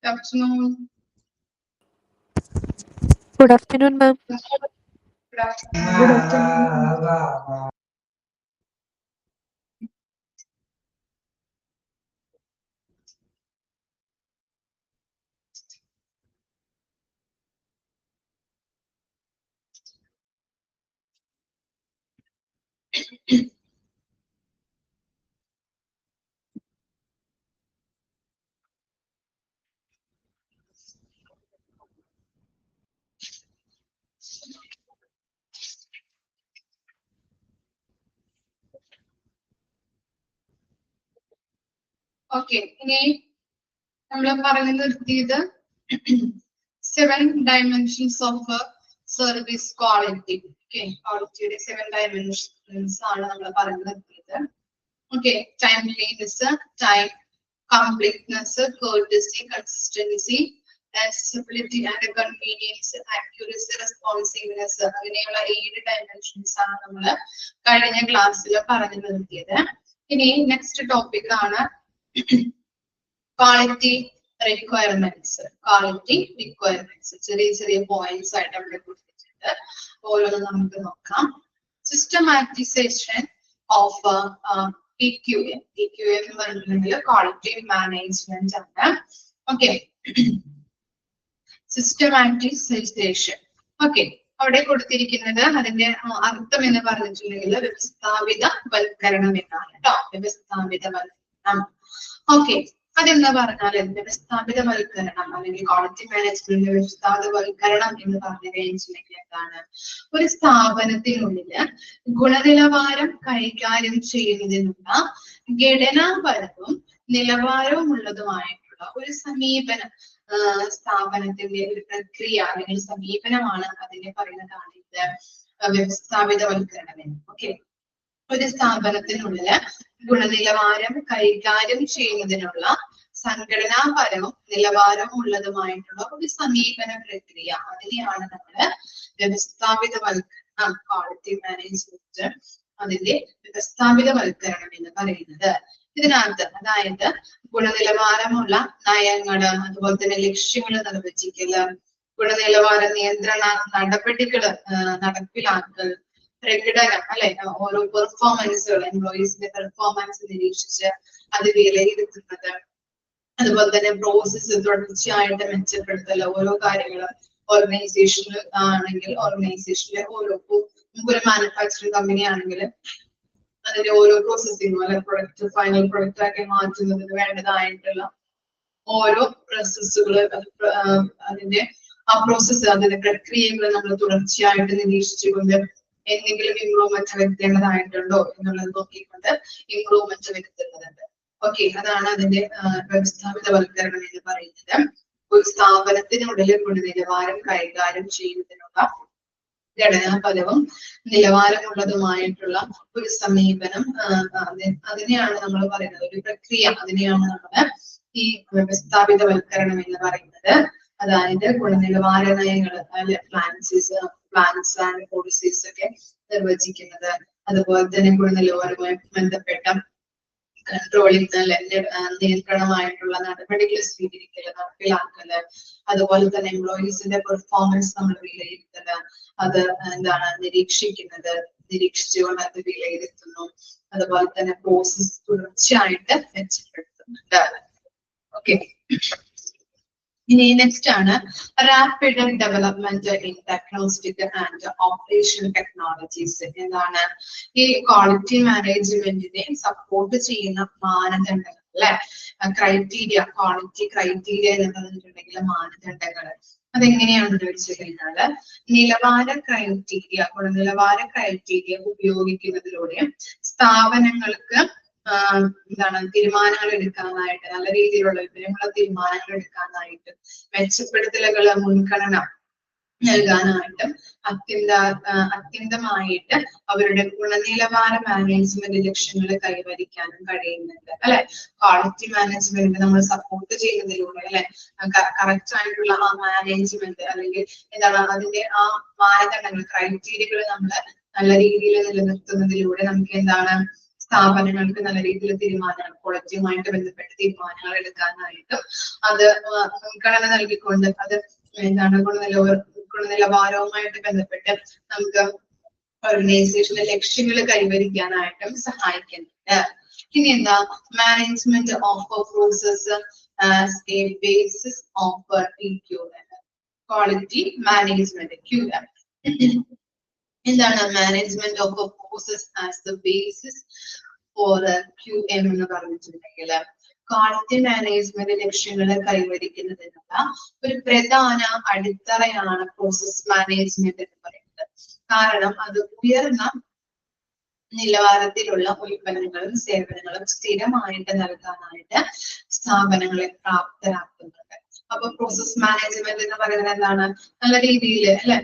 afternoon. Good afternoon, ma'am. Good afternoon. Good afternoon. Okay, ഇനി നമ്മൾ പറഞ്ഞു നിർത്തിയത് 7 dimensions of service quality. Okay, qualityയുടെ 7 dimensions ആണ് നമ്മൾ പറഞ്ഞു നിർത്തിയത്. Okay, timeliness, time, completeness, courtesy, consistency, accessibility and convenience, accuracy, responsiveness. അങ്ങനെയുള്ള 7 dimensions ആണ് നമ്മൾ കഴിഞ്ഞ ക്ലാസ്സിൽ പറഞ്ഞു നിർത്തിയത്. ഇനി നെക്സ്റ്റ് ടോപ്പിക് ആണ് ക്വാളിറ്റി റിക്വയർമെന്റ്സ്. ക്വാളിറ്റി റിക്വയർമെന്റ്സ് ചെറിയ ചെറിയ പോയിന്റ്സ് ആയിട്ട് അവിടെ കൊടുത്തിട്ടുണ്ട്. ഓരോന്ന് നമുക്ക് നോക്കാം. സിസ്റ്റമാറ്റിസേഷൻ ഓഫ് PQM. PQM എന്ന് പറഞ്ഞിട്ടുണ്ടെങ്കിൽ ക്വാളിറ്റി മാനേജ്മെന്റ് ആണ്. ഓക്കെ, സിസ്റ്റമാറ്റിസേഷൻ. ഓക്കെ, അവിടെ കൊടുത്തിരിക്കുന്നത് അതിന്റെ അർത്ഥം എന്ന് പറഞ്ഞിട്ടുണ്ടെങ്കിൽ വ്യവസ്ഥാപിതവൽക്കരണം എന്നാണ് കേട്ടോ. വ്യവസ്ഥാപിതവൽക്കരണം. ഓക്കെ, അതെന്താ പറഞ്ഞാൽ വ്യവസ്ഥാപിതവൽക്കരണം അല്ലെങ്കിൽ ക്വാളിറ്റി മാനേജ്മെന്റ് വ്യവസ്ഥാപിതവൽക്കരണം എന്ന് പറഞ്ഞു കഴിഞ്ഞിട്ടുണ്ടെങ്കിൽ എന്താണ്? ഒരു സ്ഥാപനത്തിനുള്ളില് ഗുണനിലവാരം കൈകാര്യം ചെയ്യുന്നതിനുള്ള ഘടനാപരവും നിലവാരവും ഉള്ളതുമായിട്ടുള്ള ഒരു സമീപനം, സ്ഥാപനത്തിന്റെ ഒരു പ്രക്രിയ അല്ലെങ്കിൽ സമീപനമാണ് അതിനെ പറയുന്നതാണ് ഇത് വ്യവസ്ഥാപിതവൽക്കരണം എന്ന്. ഓക്കെ, ഒരു സ്ഥാപനത്തിനുള്ളില് ഗുണനിലവാരം കൈകാര്യം ചെയ്യുന്നതിനുള്ള സംഘടനാപരവും നിലവാരവും ഉള്ളതുമായിട്ടുള്ള ഒരു സമീപന പ്രക്രിയ, അതിനെയാണ് നമ്മള് വ്യവസ്ഥാപിതവൽക്കരണം, ക്വാളിറ്റി മാനേജ്മെന്റ് അതിന്റെ വ്യവസ്ഥാപിതവൽക്കരണം എന്ന് പറയുന്നത്. ഇതിനകത്ത് അതായത് ഗുണനിലവാരമുള്ള നയങ്ങള്, അതുപോലെ തന്നെ ലക്ഷ്യങ്ങൾ നിർവചിക്കല്, ഗുണനിലവാര നിയന്ത്രണ നടപടികള് നടപ്പിലാക്കൽ, പ്രകടനം അല്ലെ, ഓരോ പെർഫോമൻസുകൾ എംപ്ലോയീസിന്റെ പെർഫോമൻസ് നിരീക്ഷിച്ച് അത് വിലയിരുത്തുന്നത്, അതുപോലെ തന്നെ പ്രോസസ്സ് തുടർച്ചയായിട്ട് മെച്ചപ്പെടുത്തൽ, ഓരോ കാര്യങ്ങള് ഓർഗനൈസേഷനിൽ ആണെങ്കിൽ ഓർഗനൈസേഷനിലെ ഓരോ ഒരു മാനുഫാക്ചറിംഗ് കമ്പനി ആണെങ്കിൽ അതിന്റെ ഓരോ പ്രോസസ്സിംഗും അല്ലെ പ്രൊഡക്റ്റ് ഫൈനൽ പ്രൊഡക്റ്റ് ആക്കി മാറ്റുന്നതിന് വേണ്ടതായിട്ടുള്ള ഓരോ പ്രോസസ്സുകള്, അതിന്റെ ആ പ്രോസസ്സ് അതിന്റെ പ്രക്രിയകൾ നമ്മൾ തുടർച്ചയായിട്ട് നിരീക്ഷിച്ചുകൊണ്ട് എന്തെങ്കിലും ഇംപ്രൂവ്മെന്റ് വരുത്തേണ്ടതായിട്ടുണ്ടോ എന്നുള്ളത് നോക്കിക്കൊണ്ട് ഇംപ്രൂവ്മെന്റ് വരുത്തുന്നുണ്ട്. ഓക്കെ, അതാണ് അതിന്റെ വ്യവസ്ഥാപിതവൽക്കരണം എന്ന് പറയുന്നത്. ഒരു സ്ഥാപനത്തിനുള്ളിൽ ഗുണനിലവാരം കൈകാര്യം ചെയ്യുന്നതിനുള്ള ഘടനാപരവും നിലവാരമുള്ളതുമായിട്ടുള്ള ഒരു സമീപനം, അതിനെയാണ് നമ്മൾ പറയുന്നത്, ഒരു പ്രക്രിയ, അതിനെയാണ് നമ്മൾ ഈ വ്യവസ്ഥാപിതവൽക്കരണം എന്ന് പറയുന്നത്. അതായത് ഗുണനിലവാര നയങ്ങൾ അല്ലെ പ്ലാൻസ് ആൻഡ് പോളിസീസ് ഒക്കെ നിർവചിക്കുന്നത്, അതുപോലെ തന്നെ ഗുണനിലവാരവുമായി ബന്ധപ്പെട്ട കൺട്രോളിംഗ് അല്ലെ നിയന്ത്രണമായിട്ടുള്ള നടപടികൾ സ്വീകരിക്കല്, നടപ്പിലാക്കല്, അതുപോലെ തന്നെ എംപ്ലോയീസിന്റെ പെർഫോമൻസ് നമ്മൾ വിലയിരുത്തല്, അത് എന്താണ് നിരീക്ഷിക്കുന്നത്, നിരീക്ഷിച്ചുകൊണ്ട് അത് വിലയിരുത്തുന്നു, അതുപോലെ തന്നെ പ്രോസസ് തുടർച്ചയായിട്ട് മെച്ചപ്പെടുത്തുന്നുണ്ട്. ഓക്കെ, ഇനി നെക്സ്റ്റ് ആണ് rapid development in diagnostic and operation technologies. എന്താണ് ഈ ക്വാളിറ്റി മാനേജ്മെന്റിനെ സപ്പോർട്ട് ചെയ്യുന്ന മാനദണ്ഡങ്ങൾ അല്ലെ, ക്രൈറ്റീരിയ, ക്വാളിറ്റി ക്രൈറ്റീരിയ എന്ന് പറഞ്ഞിട്ടുണ്ടെങ്കിൽ മാനദണ്ഡങ്ങൾ. അതെങ്ങനെയാണെന്ന് ചോദിച്ചു കഴിഞ്ഞാല് നിലവാര ക്രൈറ്റീരിയ, ഗുണനിലവാര ക്രൈറ്റീരിയ ഉപയോഗിക്കുന്നതിലൂടെ സ്ഥാപനങ്ങൾക്ക് എന്താണ് തീരുമാനങ്ങൾ എടുക്കാനായിട്ട്, നല്ല രീതിയിലുള്ള വിവരമുള്ള തീരുമാനങ്ങൾ എടുക്കാനായിട്ട്, മെച്ചപ്പെടുത്തലുകള് മുൻഗണന നൽകാനായിട്ടും അത്യന്തമായിട്ട് അവരുടെ ഗുണനിലവാര മാനേജ്മെന്റ് ലക്ഷ്യങ്ങൾ കൈവരിക്കാനും കഴിയുന്നുണ്ട് അല്ലെ. ക്വാളിറ്റി മാനേജ്മെന്റ് നമ്മൾ സപ്പോർട്ട് ചെയ്യുന്നതിലൂടെ അല്ലെ, കറക്റ്റ് ആയിട്ടുള്ള ആ മാനേജ്മെന്റ് അല്ലെങ്കിൽ എന്താണ് അതിന്റെ ആ മാനദണ്ഡങ്ങൾ ക്രൈറ്റീരിയകൾ നമ്മൾ നല്ല രീതിയിൽ നിലനിർത്തുന്നതിലൂടെ നമുക്ക് എന്താണ് സ്ഥാപനങ്ങൾക്ക് നല്ല രീതിയിൽ തീരുമാനങ്ങൾ ക്വാളിറ്റിയുമായിട്ട് ബന്ധപ്പെട്ട തീരുമാനങ്ങൾ എടുക്കാനായിട്ടും അത് മുൻഗണന നൽകിക്കൊണ്ട് അത് എന്താണ് ഗുണനിലവാരവുമായിട്ട് ബന്ധപ്പെട്ട് നമുക്ക് ഓർഗനൈസേഷന്റെ ലക്ഷ്യങ്ങൾ കൈവരിക്കാനായിട്ടും സഹായിക്കുന്നുണ്ട്. ഇനി എന്താ management of process as A basis of PQM, quality management QM. എന്താണ് management of process as the basis for QM എന്ന് പറഞ്ഞിട്ടുണ്ടെങ്കിൽ ക്വാളിറ്റി മാനേജ്മെന്റ് ലക്ഷ്യങ്ങളെ കൈവരിക്കുന്നതിനുള്ള ഒരു പ്രധാന അടിത്തറയാണ് പ്രോസസ് മാനേജ്മെന്റ് എന്ന് പറയുന്നത്. കാരണം അത് ഉയർന്ന നിലവാരത്തിലുള്ള ഉൽപ്പന്നങ്ങളും സേവനങ്ങളും സ്ഥിരമായിട്ട് നൽകാനായിട്ട് സ്ഥാപനങ്ങളെ പ്രാപ്തരാക്കുന്നുണ്ട്. അപ്പൊ പ്രോസസ് മാനേജ്മെന്റ് എന്ന് പറയുന്നത് എന്താണ്? നല്ല രീതിയിൽ അല്ലെ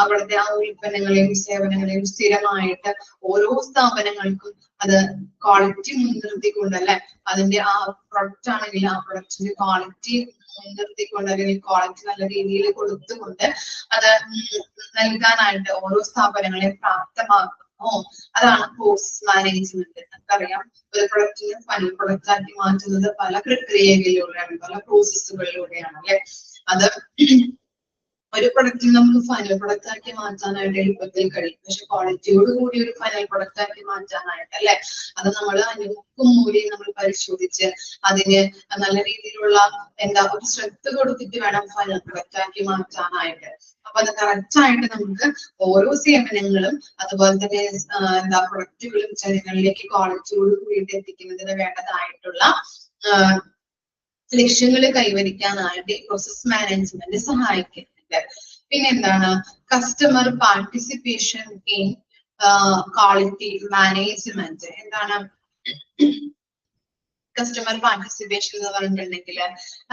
അവിടുത്തെ ആ ഉൽപ്പന്നങ്ങളെയും സേവനങ്ങളെയും സ്ഥിരമായിട്ട് ഓരോ സ്ഥാപനങ്ങൾക്കും അത് ക്വാളിറ്റി മുൻനിർത്തിക്കൊണ്ട് അല്ലെ അതിന്റെ ആ പ്രൊഡക്റ്റ് ആണെങ്കിൽ ആ പ്രൊഡക്റ്റിന്റെ ക്വാളിറ്റി മുൻനിർത്തിക്കൊണ്ട് അല്ലെങ്കിൽ ക്വാളിറ്റി നല്ല രീതിയിൽ കൊടുത്തുകൊണ്ട് അത് നൽകാനായിട്ട് ഓരോ സ്ഥാപനങ്ങളെയും പ്രാപ്തമാക്കുന്നു. അതാണ് പ്രോസസ് മാനേജ്മെന്റ്. നമുക്കറിയാം ഒരു പ്രൊഡക്റ്റിനെ ഫൈനൽ പ്രൊഡക്റ്റ് ആക്കി മാറ്റുന്നത് പല പ്രക്രിയകളിലൂടെയാണ്, പല പ്രോസസ്സുകളിലൂടെയാണ് അല്ലെ. അത് ഒരു പ്രൊഡക്റ്റിന് നമുക്ക് ഫൈനൽ പ്രൊഡക്റ്റ് ആക്കി മാറ്റാനായിട്ട് എളുപ്പത്തിൽ കഴിയും. പക്ഷെ ക്വാളിറ്റിയോട് കൂടി ഒരു ഫൈനൽ പ്രൊഡക്റ്റ് ആക്കി മാറ്റാനായിട്ട് അല്ലെ അത് നമ്മൾ അതിനും മൂല്യം നമ്മൾ പരിശോധിച്ച് അതിന് നല്ല രീതിയിലുള്ള ഒരു ശ്രദ്ധ കൊടുത്തിട്ട് വേണം ഫൈനൽ പ്രൊഡക്റ്റ് ആക്കി മാറ്റാനായിട്ട്. അപ്പൊ അത് കറക്റ്റ് ആയിട്ട് നമുക്ക് ഓരോ സേവനങ്ങളും അതുപോലെ തന്നെ പ്രൊഡക്റ്റുകളും ജനങ്ങളിലേക്ക് ക്വാളിറ്റിയോട് കൂടിയിട്ട് എത്തിക്കുന്നതിന് വേണ്ടതായിട്ടുള്ള ലക്ഷ്യങ്ങൾ കൈവരിക്കാനായിട്ട് പ്രോസസ് മാനേജ്മെന്റ് സഹായിക്കുന്നുണ്ട്. പിന്നെന്താണ് customer participation in quality management. എന്താണ് കസ്റ്റമർ പാർട്ടിസിപ്പേഷൻ എന്ന് പറഞ്ഞിട്ടുണ്ടെങ്കിൽ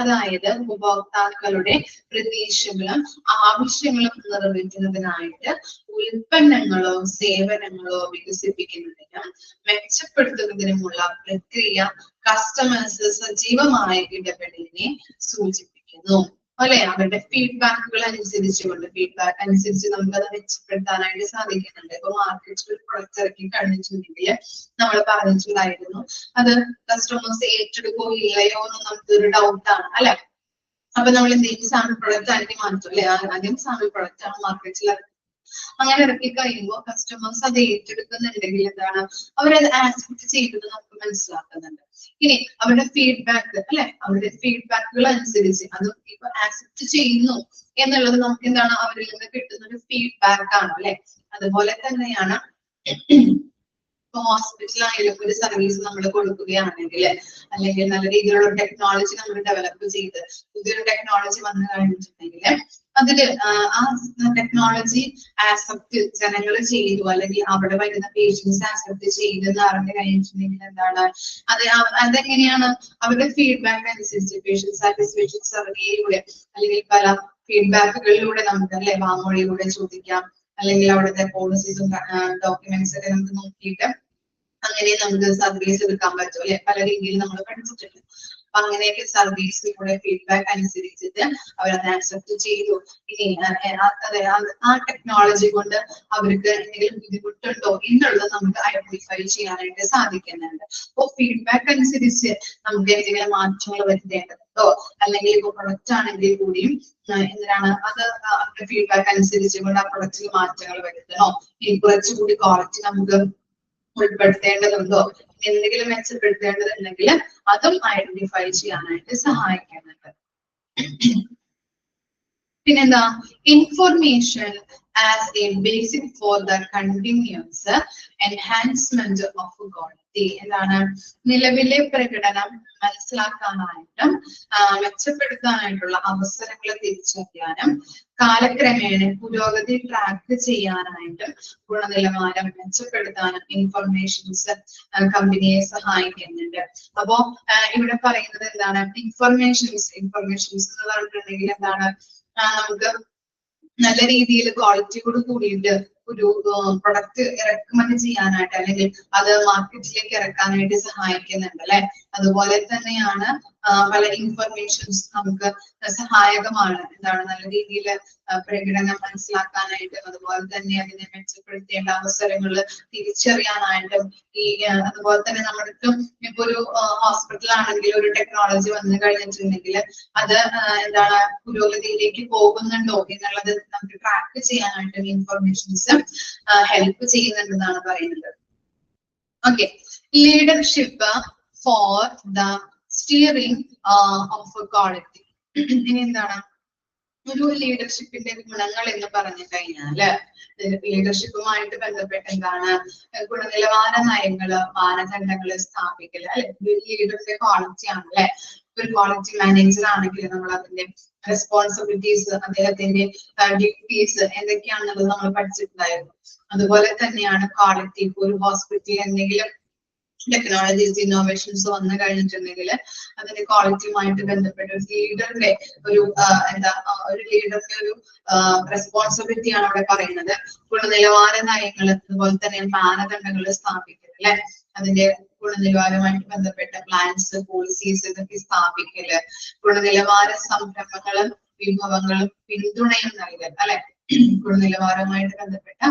അതായത് ഉപഭോക്താക്കളുടെ പ്രതീക്ഷകളും ആവശ്യങ്ങളും നിറവേറ്റുന്നതിനായിട്ട് ഉൽപ്പന്നങ്ങളോ സേവനങ്ങളോ വികസിപ്പിക്കുന്നതിനും മെച്ചപ്പെടുത്തുന്നതിനുമുള്ള പ്രക്രിയ കസ്റ്റമേഴ്സ് സജീവമായ ഇടപെടലിനെ സൂചിപ്പിക്കുന്നു അല്ലെ. അവരുടെ ഫീഡ്ബാക്കുകൾ ഫീഡ്ബാക്ക് അനുസരിച്ച് നമുക്ക് അത് മെച്ചപ്പെടുത്താനായിട്ട് സാധിക്കുന്നുണ്ട്. ഇപ്പൊ മാർക്കറ്റിൽ ഒരു പ്രൊഡക്റ്റ് ഇറക്കി കഴിഞ്ഞിട്ടുണ്ടെങ്കിൽ നമ്മൾ പറഞ്ഞിട്ടുണ്ടായിരുന്നു അത് കസ്റ്റമേഴ്സ് ഏറ്റെടുക്കോ ഇല്ലയോ എന്ന് നമുക്കൊരു ഡൗട്ടാണ് അല്ലെ. അപ്പൊ നമ്മൾ എന്തെങ്കിലും സാമ്പിൾ പ്രൊഡക്റ്റ് ആക്കി മാറ്റും അല്ലെ. ആദ്യം സാമ്പിൾ പ്രൊഡക്റ്റ് ആണ് മാർക്കറ്റിൽ അങ്ങനെ ഇറക്കി കഴിയുമ്പോൾ കസ്റ്റമേഴ്സ് അത് ഏറ്റെടുക്കുന്നുണ്ടെങ്കിൽ എന്താണ് അവരത് ആക്സെപ്റ്റ് ചെയ്തത് നമുക്ക് മനസ്സിലാക്കുന്നുണ്ട്. ഇനി അവരുടെ ഫീഡ്ബാക്ക് അല്ലെ അവരുടെ ഫീഡ്ബാക്കുകൾ അനുസരിച്ച് അത് ഇപ്പൊ ആക്സെപ്റ്റ് ചെയ്യുന്നു എന്നുള്ളത് നമുക്ക് എന്താണ് അവരിൽ നിന്ന് കിട്ടുന്ന ഒരു ഫീഡ്ബാക്ക് ആണ് അല്ലെ. അതുപോലെ തന്നെയാണ് ഹോസ്പിറ്റലായാലും ഒരു സർവീസ് നമ്മൾ കൊടുക്കുകയാണെങ്കിൽ അല്ലെങ്കിൽ നല്ല രീതിയിലുള്ള ടെക്നോളജി നമ്മൾ ഡെവലപ്പ് ചെയ്ത് പുതിയൊരു ടെക്നോളജി വന്നു കഴിഞ്ഞിട്ടുണ്ടെങ്കിൽ അതില് ആ ടെക്നോളജി ആക്സെപ്റ്റ് ജനങ്ങൾ ചെയ്തു അല്ലെങ്കിൽ അവിടെ വരുന്ന പേഷ്യൻസ് ആക്സെപ്റ്റ് ചെയ്തെന്ന് അറിഞ്ഞു കഴിഞ്ഞിട്ടുണ്ടെങ്കിൽ എന്താണ് അതെങ്ങനെയാണ് അവരുടെ ഫീഡ്ബാക്ക് അനുസരിച്ച് പേഷ്യന്റ് സാറ്റിസ്ഫാക്ഷൻ സർവേയിലൂടെ അല്ലെങ്കിൽ പല ഫീഡ്ബാക്കുകളിലൂടെ നമുക്ക് അല്ലെ വാമൊഴിയിലൂടെ ചോദിക്കാം അല്ലെങ്കിൽ അവിടുത്തെ പോളിസീസും ഡോക്യുമെന്റ്സ് ഒക്കെ നമുക്ക് നോക്കിയിട്ട് അങ്ങനെ നമുക്ക് സർവീസ് എടുക്കാൻ പറ്റും അല്ലെ. പല രീതിയിൽ നമ്മൾ പഠിച്ചിട്ടുണ്ട്. അപ്പൊ അങ്ങനെയൊക്കെ സർവീസിലൂടെ ഫീഡ്ബാക്ക് അനുസരിച്ചിട്ട് അവരത് ആക്സെപ്റ്റ് ചെയ്തു. ഇനി ആ ടെക്നോളജി കൊണ്ട് അവർക്ക് എന്തെങ്കിലും ബുദ്ധിമുട്ടുണ്ടോ എന്നുള്ളത് നമുക്ക് ഐഡന്റിഫൈ ചെയ്യാനായിട്ട് സാധിക്കുന്നുണ്ട്. അപ്പൊ ഫീഡ്ബാക്ക് അനുസരിച്ച് നമുക്ക് എന്തെങ്കിലും മാറ്റങ്ങൾ വരുത്തേണ്ടതുണ്ടോ അല്ലെങ്കിൽ ഇപ്പൊ പ്രൊഡക്റ്റ് ആണെങ്കിൽ കൂടിയും എന്തിനാണ് അത് അവരുടെ ഫീഡ്ബാക്ക് അനുസരിച്ച് കൊണ്ട് ആ പ്രൊഡക്റ്റിൽ മാറ്റങ്ങൾ വരുത്തണോ ഇനി കുറച്ചുകൂടി ക്വാളിറ്റി നമുക്ക് ഉൾപ്പെടുത്തേണ്ടതുണ്ടോ എന്തെങ്കിലും മെച്ചപ്പെടുത്തേണ്ടതുണ്ടെങ്കിൽ അതും ഐഡന്റിഫൈ ചെയ്യാനായിട്ട് സഹായിക്കുന്നുണ്ട്. പിന്നെന്താ information as A basic for the continuous enhancement of quality. എന്താണ് നിലവിലെ പ്രകടനം മനസ്സിലാക്കാനായിട്ടും മെച്ചപ്പെടുത്താനായിട്ടുള്ള അവസരങ്ങൾ തിരിച്ചറിയാനും കാലക്രമേണ പുരോഗതി ട്രാക്ക് ചെയ്യാനായിട്ടും ഗുണനിലവാരം മെച്ചപ്പെടുത്താനും ഇൻഫർമേഷൻസ് കമ്പനിയെ സഹായിക്കുന്നുണ്ട്. അപ്പോ ഇവിടെ പറയുന്നത് എന്താണ് ഇൻഫർമേഷൻസ് എന്ന് പറഞ്ഞിട്ടുണ്ടെങ്കിൽ എന്താണ് നമുക്ക് നല്ല രീതിയിൽ ക്വാളിറ്റിയോട് കൂടിയിട്ട് ഒരു പ്രൊഡക്റ്റ് റെക്കമെൻഡ് ചെയ്യാനായിട്ട് അല്ലെങ്കിൽ അത് മാർക്കറ്റിലേക്ക് ഇറക്കാനായിട്ട് സഹായിക്കുന്നുണ്ട് അല്ലെ. അതുപോലെ തന്നെയാണ് പല ഇൻഫർമേഷൻസ് നമുക്ക് സഹായകമാണ്. എന്താണ് നല്ല രീതിയിൽ പ്രകടനം മനസ്സിലാക്കാനായിട്ടും അതുപോലെ തന്നെ അതിനെ മെച്ചപ്പെടുത്തേണ്ട അവസരങ്ങൾ തിരിച്ചറിയാനായിട്ടും അതുപോലെ തന്നെ നമ്മൾക്ക് ഇപ്പൊ ഒരു ഹോസ്പിറ്റൽ ആണെങ്കിൽ ഒരു ടെക്നോളജി വന്നു കഴിഞ്ഞിട്ടുണ്ടെങ്കിൽ അത് എന്താണ് പുരോഗതിയിലേക്ക് പോകുന്നുണ്ടോ എന്നുള്ളത് നമുക്ക് ട്രാക്ക് ചെയ്യാനായിട്ടും ഇൻഫർമേഷൻസ് ഹെൽപ്പ് ചെയ്യുന്നുണ്ടെന്നാണ് പറയുന്നത്. Okay, leadership for the steering of quality. ഇനി എന്താണ് ഒരു ലീഡർഷിപ്പിന്റെ ഗുണങ്ങൾ എന്ന് പറഞ്ഞു കഴിഞ്ഞാല് ലീഡർഷിപ്പുമായിട്ട് ബന്ധപ്പെട്ട് എന്താണ് ഗുണനിലവാര നയങ്ങള് മാനദണ്ഡങ്ങള് സ്ഥാപിക്കല് അല്ലെ ലീഡറിന്റെ ക്വാളിറ്റി ആണ് അല്ലെ. ഒരു ക്വാളിറ്റി മാനേജർ ആണെങ്കിൽ നമ്മൾ അതിന്റെ റെസ്പോൺസിബിലിറ്റീസ് അദ്ദേഹത്തിന്റെ ഡ്യൂട്ടീസ് എന്തൊക്കെയാണെന്നുള്ളത് നമ്മൾ പഠിച്ചിട്ടുണ്ടായിരുന്നു. അതുപോലെ തന്നെയാണ് ക്വാളിറ്റി. ഇപ്പൊ ഒരു ഹോസ്പിറ്റലിൽ എന്തെങ്കിലും ടെക്നോളജീസ് ഇന്നോവേഷൻസ് വന്നു കഴിഞ്ഞിട്ടുണ്ടെങ്കിൽ അതിന്റെ ക്വാളിറ്റിയുമായിട്ട് ബന്ധപ്പെട്ട ഒരു ലീഡറിന്റെ ഒരു ഒരു ലീഡറിന്റെ ഒരു റെസ്പോൺസിബിലിറ്റി ആണ് അവിടെ പറയുന്നത്. ഗുണനിലവാര നയങ്ങൾ അതുപോലെ തന്നെ മാനദണ്ഡങ്ങൾ സ്ഥാപിക്കൽ അല്ലെ. അതിന്റെ ഗുണനിലവാരമായിട്ട് ബന്ധപ്പെട്ട പ്ലാൻസ് പോളിസീസ് ഇതൊക്കെ സ്ഥാപിക്കല്, ഗുണനിലവാര സംരംഭങ്ങളും വിഭവങ്ങളും പിന്തുണയും നൽകൽ അല്ലെ. ഗുണനിലവാരമായിട്ട് ബന്ധപ്പെട്ട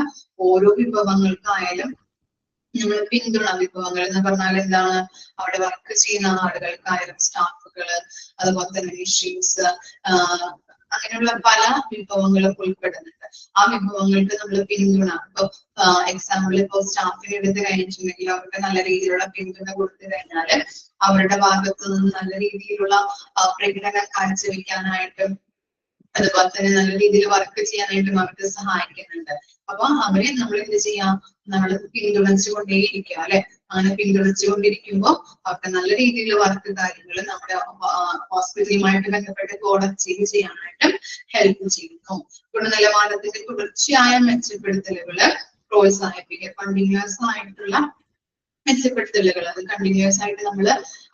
ഓരോ വിഭവങ്ങൾക്കായാലും നമ്മൾ പിന്തുണ വിഭവങ്ങൾ എന്ന് പറഞ്ഞാൽ എന്താണ് അവിടെ വർക്ക് ചെയ്യുന്ന ആളുകൾക്കായാലും സ്റ്റാഫുകള് അതുപോലെ തന്നെ മെഷീൻസ് അങ്ങനെയുള്ള പല വിഭവങ്ങളും ഉൾപ്പെടുന്നുണ്ട്. ആ വിഭവങ്ങൾക്ക് നമ്മൾ പിന്തുണ ഇപ്പൊ എക്സാമ്പിൾ ഇപ്പൊ സ്റ്റാഫിന് എടുത്ത് കഴിഞ്ഞിട്ടുണ്ടെങ്കിൽ അവർക്ക് നല്ല രീതിയിലുള്ള പിന്തുണ കൊടുത്തു കഴിഞ്ഞാല് അവരുടെ ഭാഗത്തു നിന്ന് നല്ല രീതിയിലുള്ള പ്രകടനം കാഴ്ചവെക്കാനായിട്ടും അതുപോലെ തന്നെ നല്ല രീതിയിൽ വർക്ക് ചെയ്യാനായിട്ടും അവർക്ക് സഹായിക്കുന്നുണ്ട്. അപ്പൊ അവരെ നമ്മൾ എന്ത് ചെയ്യാം, നമ്മൾ പിന്തുണച്ചുകൊണ്ടേയിരിക്കുക അല്ലെ. അങ്ങനെ പിന്തുണച്ചുകൊണ്ടിരിക്കുമ്പോൾ അവർക്ക് നല്ല രീതിയിലുള്ള വർക്ക് കാര്യങ്ങൾ നമ്മുടെ ഹോസ്പിറ്റലുമായിട്ട് ബന്ധപ്പെട്ട് അച്ചീവ് ചെയ്യാനായിട്ടും ഹെൽപ്പ് ചെയ്യുന്നു. ഗുണനിലവാരത്തിന്റെ തുടർച്ചയായ മെച്ചപ്പെടുത്തലുകള് പ്രോത്സാഹിപ്പിക്കുക. കണ്ടിന്യൂസ് ആയിട്ടുള്ള മെച്ചപ്പെടുത്തലുകൾ അത് കണ്ടിന്യൂസ് ആയിട്ട് നമ്മൾ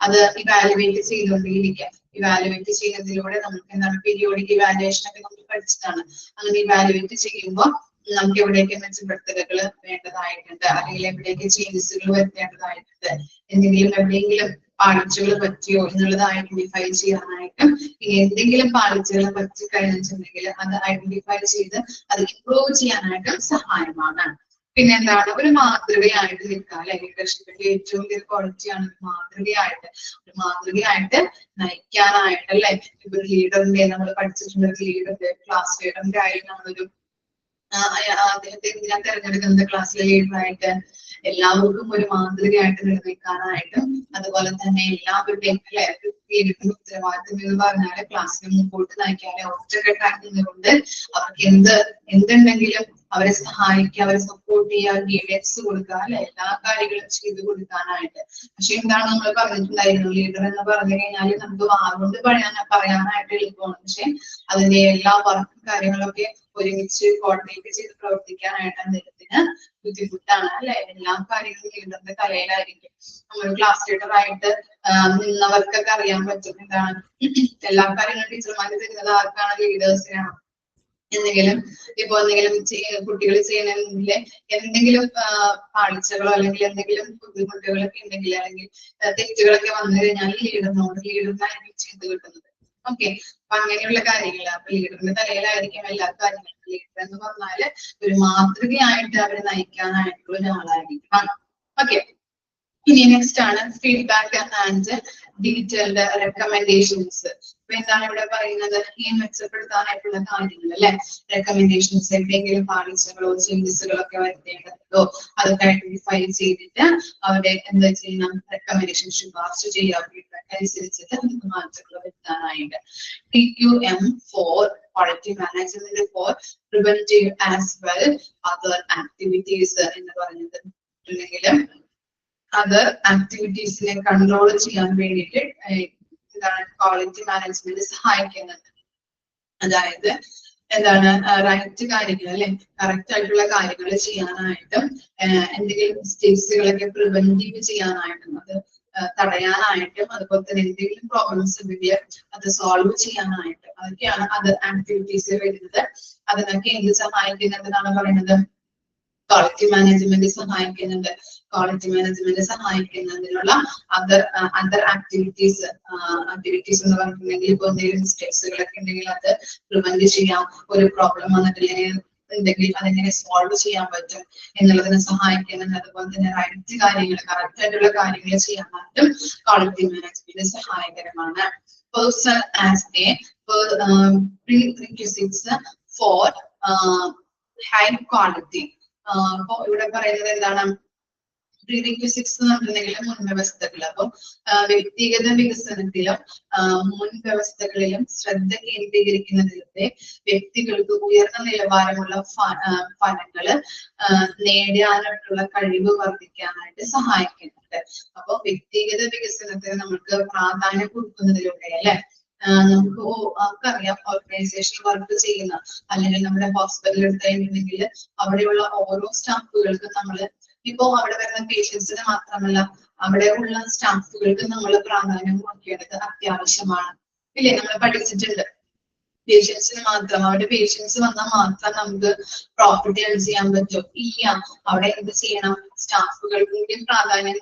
അത് ഇവാലുവേറ്റ് ചെയ്തുകൊണ്ടേയിരിക്കുക. ഇവാലുവേറ്റ് ചെയ്യുന്നതിലൂടെ നമുക്ക് എന്താണ് പീരിയോഡിക് ഇവാലുവേഷൻ ഒക്കെ നമ്മൾ പഠിച്ചിട്ടാണ്. അങ്ങനെ ഇവാലുവേറ്റ് ചെയ്യുമ്പോൾ നമുക്ക് എവിടെയൊക്കെ മെച്ചപ്പെടുത്തലുകൾ വേണ്ടതായിട്ടുണ്ട് അല്ലെങ്കിൽ എവിടെയൊക്കെ ചേഞ്ചസുകൾ വരുത്തേണ്ടതായിട്ടുണ്ട്, എവിടെയെങ്കിലും പാളിച്ചകൾ പറ്റിയോ എന്നുള്ളത് ഐഡന്റിഫൈ ചെയ്യാനായിട്ടും ഇനി എന്തെങ്കിലും പാളിച്ചകൾ പറ്റി കഴിഞ്ഞിട്ടുണ്ടെങ്കിൽ അത് ഐഡന്റിഫൈ ചെയ്ത് അത് ഇംപ്രൂവ് ചെയ്യാനായിട്ടും സഹായമാണ്. പിന്നെ എന്താണ് ഒരു മാതൃകയായിട്ട് നിൽക്കുക അല്ലെ. ലീഡർഷിപ്പിന്റെ ഏറ്റവും വലിയ ക്വാളിറ്റിയാണ് ഒരു മാതൃകയായിട്ട് നയിക്കാനായിട്ട് അല്ലെ. ഇപ്പൊ ഒരു ലീഡറിന്റെ നമ്മൾ പഠിച്ചിട്ടുണ്ട്, ഒരു ലീഡറിന്റെ ക്ലാസ് ലീഡറിന്റെ ആയാലും നമ്മളൊരു അദ്ദേഹത്തെ എന്തിനാ തെരഞ്ഞെടുക്കുന്നത് ക്ലാസ്സിലെ ലീഡറായിട്ട്, എല്ലാവർക്കും ഒരു മാതൃകയായിട്ട് നിർമ്മിക്കാനായിട്ടും അതുപോലെ തന്നെ എല്ലാവരുടെയും അല്ലെ ലീഡറിന്റെ ഉത്തരവാദിത്തം എന്ന് പറഞ്ഞാല് ക്ലാസ്സിനെ മുമ്പോട്ട് നയിക്കാതെ ഒറ്റക്കെട്ടായി നിന്നുകൊണ്ട് അവർക്ക് എന്തുണ്ടെങ്കിലും അവരെ സഹായിക്കുക, അവരെ സപ്പോർട്ട് ചെയ്യുക, ഗൈഡൻസ് കൊടുക്കുക അല്ലെ, എല്ലാ കാര്യങ്ങളും ചെയ്തു കൊടുക്കാനായിട്ട്. പക്ഷെ എന്താണ് നമ്മൾ പറഞ്ഞിട്ടുണ്ടായിരുന്നു, ലീഡർ എന്ന് പറഞ്ഞു കഴിഞ്ഞാല് നമുക്ക് വാഗൊണ്ട് പറയാനായിട്ട് എളുപ്പമാണ്. പക്ഷെ അതിന്റെ എല്ലാ വർക്കും കാര്യങ്ങളൊക്കെ ഒരുമിച്ച് കോർഡിനേറ്റ് ചെയ്ത് പ്രവർത്തിക്കാനായിട്ട് അദ്ദേഹത്തിന് ബുദ്ധിമുട്ടാണ് അല്ലെ. എല്ലാ കാര്യങ്ങളും ലീഡറിന്റെ തലയിലായിരിക്കും. നമ്മൾ ക്ലാസ് ലീഡറായിട്ട് നിന്നവർക്കൊക്കെ അറിയാൻ പറ്റും എന്താണ് എല്ലാ കാര്യങ്ങളും ടീച്ചർമാര് തരുന്നത് ആർക്കാണ്, ലീഡേഴ്സിനാണ്. എന്തെങ്കിലും കുട്ടികൾ ചെയ്യുന്നതിലെ എന്തെങ്കിലും പാളിച്ചകളോ അല്ലെങ്കിൽ എന്തെങ്കിലും ബുദ്ധിമുട്ടുകളൊക്കെ ഉണ്ടെങ്കിൽ അല്ലെങ്കിൽ തെറ്റുകളൊക്കെ വന്നു കഴിഞ്ഞാൽ ലീഡറിനായിരിക്കും ചെയ്ത് കിട്ടുന്നത്. ഓക്കെ, അപ്പൊ അങ്ങനെയുള്ള കാര്യങ്ങൾ അപ്പൊ ലീഡറിന്റെ തലയിലായിരിക്കും എല്ലാ കാര്യങ്ങളും. ലീഡർ എന്ന് പറഞ്ഞാല് ഒരു മാതൃകയായിട്ട് അവരെ നയിക്കാനായിട്ടുള്ള ഒരാളായിരിക്കും. ഓക്കെ, ഇനി നെക്സ്റ്റ് ആണ് ഫീഡ്ബാക്ക് ആൻഡ് ഡീറ്റെയിൽഡ് റെക്കമെൻഡേഷൻസ്. അപ്പൊ എന്താണ് ഇവിടെ പറയുന്നത്, ഈ മെച്ചപ്പെടുത്താനായിട്ടുള്ള കാര്യങ്ങൾ അല്ലെ. റെക്കമെൻഡേഷൻസ് എന്തെങ്കിലും പാളിച്ചകളോ ചേഞ്ചസുകളോ ഒക്കെ വരുത്തേണ്ടതോ അതൊക്കെ ഐഡന്റിഫൈ ചെയ്തിട്ട് അവരെ എന്താ ചെയ്യണം, റെക്കമെൻഡേഷൻ ശുപാർശ ചെയ്യാൻ ഫീഡ്ബാക്ക് അനുസരിച്ചിട്ട് നമുക്ക് മാറ്റങ്ങൾ വരുത്താനായിട്ട്. TQM for quality management for preventive as well other activities എന്ന് പറഞ്ഞിട്ടുണ്ടെങ്കിൽ അതർ ആക്ടിവിറ്റീസിനെ കൺട്രോൾ ചെയ്യാൻ വേണ്ടിയിട്ട് എന്താണ് ക്വാളിറ്റി മാനേജ്മെന്റ് സഹായിക്കുന്നുണ്ട്. അതായത് എന്താണ് റൈറ്റ് കാര്യങ്ങൾ അല്ലെ, കറക്റ്റ് ആയിട്ടുള്ള കാര്യങ്ങൾ ചെയ്യാനായിട്ടും എന്തെങ്കിലും മിസ്റ്റേക്സുകളൊക്കെ പ്രിവെന്റീവ് ചെയ്യാനായിട്ടും അത് തടയാനായിട്ടും അതുപോലെ തന്നെ എന്തെങ്കിലും പ്രോബ്ലംസ് ഉണ്ടെങ്കിൽ അത് സോൾവ് ചെയ്യാനായിട്ടും അതൊക്കെയാണ് അതർ ആക്ടിവിറ്റീസ് വരുന്നത്. അതിനൊക്കെ എന്ത് സഹായിക്കുന്നത് എന്നാണ് പറയുന്നത്, ക്വാളിറ്റി മാനേജ്മെന്റ് സഹായിക്കുന്നുണ്ട്. ക്വാളിറ്റി മാനേജ്മെന്റ് സഹായിക്കുന്നതിനുള്ള അതർ ആക്ടിവിറ്റീസ് എന്ന് പറഞ്ഞിട്ടുണ്ടെങ്കിൽ ഇപ്പൊ എന്തെങ്കിലും മിസ്റ്റേക്സുകളൊക്കെ ഉണ്ടെങ്കിൽ അത് പ്രിവെന്റ് ചെയ്യാം. ഒരു പ്രോബ്ലം വന്നിട്ടില്ലെങ്കിൽ ഉണ്ടെങ്കിൽ അതെങ്ങനെ സോൾവ് ചെയ്യാൻ പറ്റും എന്നുള്ളതിനെ സഹായിക്കുന്നുണ്ട്. അതുപോലെ തന്നെ റൈറ്റ് കാര്യങ്ങൾ, കറക്റ്റ് ആയിട്ടുള്ള കാര്യങ്ങൾ ചെയ്യാനായിട്ടും ക്വാളിറ്റി മാനേജ്മെന്റ് സഹായകരമാണ്. Person as a prerequisites for high quality. അപ്പൊ ഇവിടെ പറയുന്നത് എന്താണ്? പ്രീറിക്വിസിറ്റ്സ് എന്ന് പറഞ്ഞിട്ടുണ്ടെങ്കിൽ മുൻവ്യവസ്ഥകൾ. അപ്പം വ്യക്തിഗത വികസനത്തിലും മുൻവ്യവസ്ഥകളിലും ശ്രദ്ധ കേന്ദ്രീകരിക്കുന്നതിലൂടെ വ്യക്തികൾക്ക് ഉയർന്ന നിലവാരമുള്ള ഫലങ്ങള് നേടാനായിട്ടുള്ള കഴിവ് വർദ്ധിക്കാനായിട്ട് സഹായിക്കുന്നുണ്ട്. അപ്പൊ വ്യക്തിഗത വികസനത്തിന് നമുക്ക് പ്രാധാന്യം കൊടുക്കുന്നതിലൂടെ അല്ലെ നമുക്കറിയാം ഓർഗനൈസേഷൻ വർക്ക് ചെയ്യുന്ന അല്ലെങ്കിൽ നമ്മുടെ ഹോസ്പിറ്റലിൽ എടുത്തിട്ടുണ്ടെങ്കിൽ അവിടെയുള്ള ഓരോ സ്റ്റാഫുകൾക്കും നമ്മള് ഇപ്പോ അവിടെ വരുന്ന പേഷ്യൻസിന് മാത്രമല്ല അവിടെ ഉള്ള സ്റ്റാഫുകൾക്ക് നമ്മൾ പ്രാധാന്യം കൊടുക്കേണ്ടത് അത്യാവശ്യമാണ്. ഇല്ലേ? നമ്മൾ പഠിച്ചിട്ടുണ്ട്. പേഷ്യൻസിന് മാത്രം അവിടെ പേഷ്യൻസ് വന്നാൽ മാത്രം നമുക്ക് പ്രോഫിറ്റ് ഏൺ ചെയ്യാൻ പറ്റും ഇല്ല. അവിടെ എന്ത് ചെയ്യണം? സ്റ്റാഫുകൾക്ക് കൂടി പ്രാധാന്യം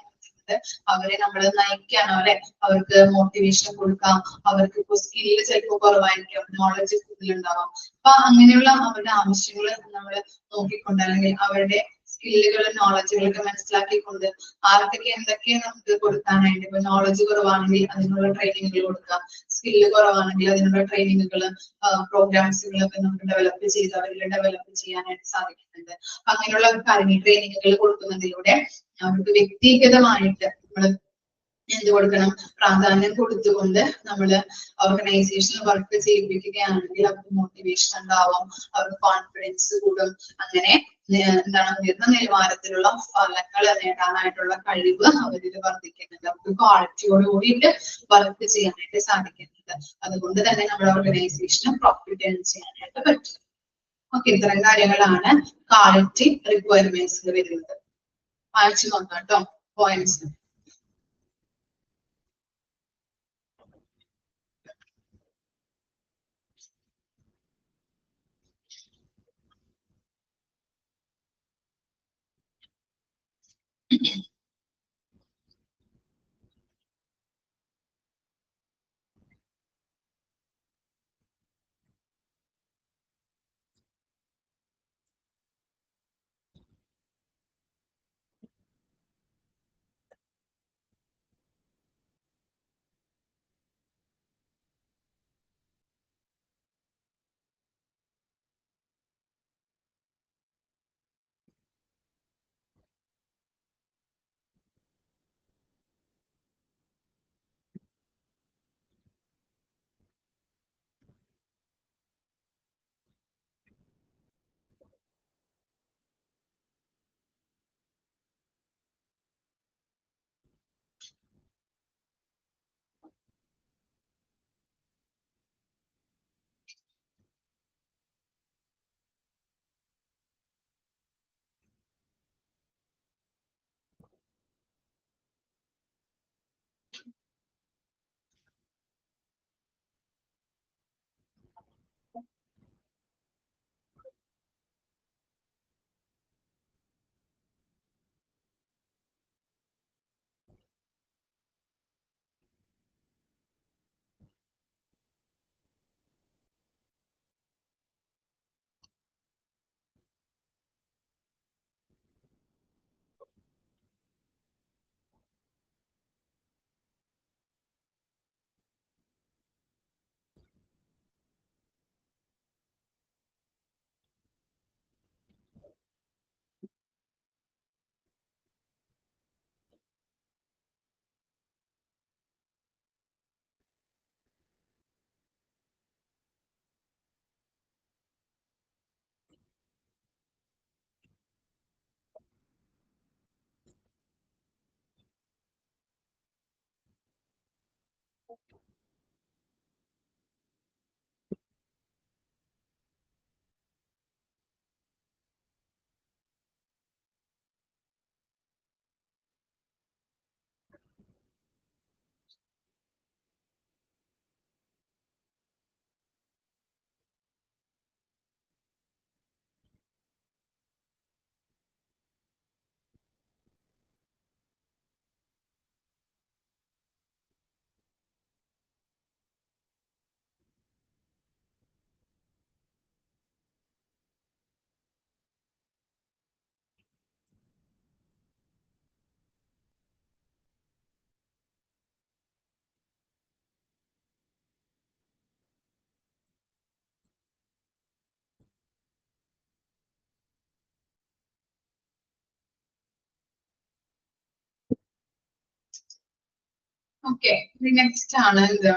അവരെ നമ്മൾ നയിക്കാനോ അല്ലെ അവർക്ക് മോട്ടിവേഷൻ കൊടുക്കാം. അവർക്ക് ഇപ്പൊ സ്കില്ല് ചിലപ്പോൾ കുറവായിരിക്കും, നോളജ് കൂടുതലുണ്ടാവാം. അപ്പൊ അങ്ങനെയുള്ള അവരുടെ ആവശ്യങ്ങൾ നമ്മൾ നോക്കിക്കൊണ്ട് അല്ലെങ്കിൽ അവരുടെ സ്കില്ലുകളും നോളജുകളൊക്കെ മനസ്സിലാക്കിക്കൊണ്ട് ആർക്കൊക്കെ എന്തൊക്കെ നമുക്ക് കൊടുക്കാനായിട്ട് ഇപ്പൊ നോളജ് കുറവാണെങ്കിൽ അതിനുള്ള ട്രെയിനിങ്ങുകൾ കൊടുക്കാം. സ്കില്ല് കുറവാണെങ്കിൽ അതിനുള്ള ട്രെയിനിങ്ങുകൾ പ്രോഗ്രാംസുകളൊക്കെ നമുക്ക് ഡെവലപ്പ് ചെയ്ത് അവരിൽ ഡെവലപ്പ് ചെയ്യാനായിട്ട് സാധിക്കുന്നുണ്ട്. അങ്ങനെയുള്ള കാര്യങ്ങൾ ട്രെയിനിങ്ങുകൾ കൊടുക്കുന്നതിലൂടെ അവർക്ക് വ്യക്തിഗതമായിട്ട് നമ്മൾ എന്ത് കൊടുക്കണം? പ്രാധാന്യം കൊടുത്തുകൊണ്ട് നമ്മള് ഓർഗനൈസേഷനിൽ വർക്ക് ചെയ്യിപ്പിക്കുകയാണെങ്കിൽ അവർക്ക് മോട്ടിവേഷൻ ഉണ്ടാവും, അവർക്ക് കോൺഫിഡൻസ് കൂടും. അങ്ങനെ എന്താണ് ഉയർന്ന നിലവാരത്തിലുള്ള ഫലങ്ങൾ നേടാനായിട്ടുള്ള കഴിവ് അവരിൽ വർദ്ധിക്കുന്നുണ്ട്. അവർക്ക് ക്വാളിറ്റിയോട് കൂടിയിട്ട് വർക്ക് ചെയ്യാനായിട്ട് സാധിക്കുന്നുണ്ട്. അതുകൊണ്ട് തന്നെ നമ്മുടെ ഓർഗനൈസേഷന് പ്രോഫിറ്റ് ഏൺ ചെയ്യാനായിട്ട് പറ്റും. ഓക്കെ, ഇത്തരം കാര്യങ്ങളാണ് ക്വാളിറ്റി റിക്വയർമെന്റ്സിൽ വരുന്നത്. വായിച്ചു നോക്കാം കേട്ടോ പോയിന്റ്സ്. ഓക്കെ, നെക്സ്റ്റ് ആണ് ഇത്